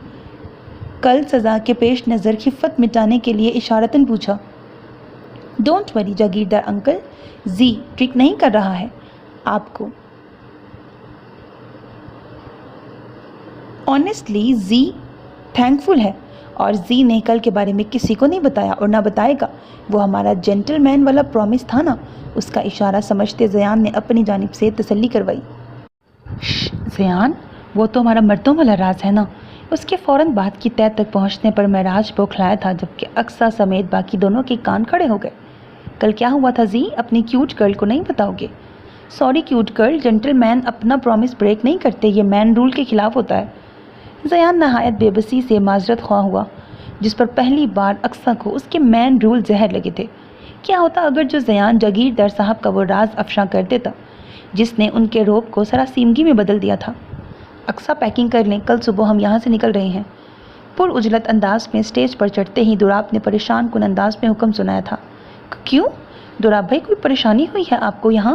کل سزا کے پیش نظر خفت مٹانے کے لیے اشارتاً پوچھا۔ Don't worry Jagirdar uncle, Zee truck نہیں کر رہا ہے آپ کو۔ آنیسٹلی زی تھینکفل ہے، اور زی نے کل کے بارے میں کسی کو نہیں بتایا اور نہ بتائے گا۔ وہ ہمارا جینٹل مین والا پرومس تھا نا۔ اس کا اشارہ سمجھتے زیان نے اپنی جانب سے تسلی کروائی۔ زیان، وہ تو ہمارا مردوں والا راز ہے نا۔ اس کے فوراً بات کی تہہ تک پہنچنے پر معراج بوکھلایا تھا، جبکہ اقصیٰ سمیت باقی دونوں کے کان کھڑے ہو گئے۔ کل کیا ہوا تھا زی؟ اپنی کیوٹ گرل کو نہیں بتاؤ گے؟ سوری کیوٹ گرل، جینٹل مین اپنا پرومس بریک نہیں کرتے، یہ مین رول کے خلاف ہوتا ہے۔ زیان نہایت بے بسی سے معذرت خواہ ہوا، جس پر پہلی بار اقصیٰ کو اس کے مین رول زہر لگے تھے۔ کیا ہوتا اگر جو زیان جاگیردار صاحب کا وہ راز افشاں کر دیتا جس نے ان کے روب کو سراسیمگی میں بدل دیا تھا؟ اقصیٰ پیکنگ کر لیں، کل صبح ہم یہاں سے نکل رہے ہیں۔ پر اجلت انداز میں سٹیج پر چڑھتے ہی دراب نے پریشان کن انداز میں حکم سنایا تھا۔ کیوں دراب بھائی، کوئی پریشانی ہوئی ہے آپ کو یہاں؟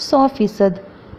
100%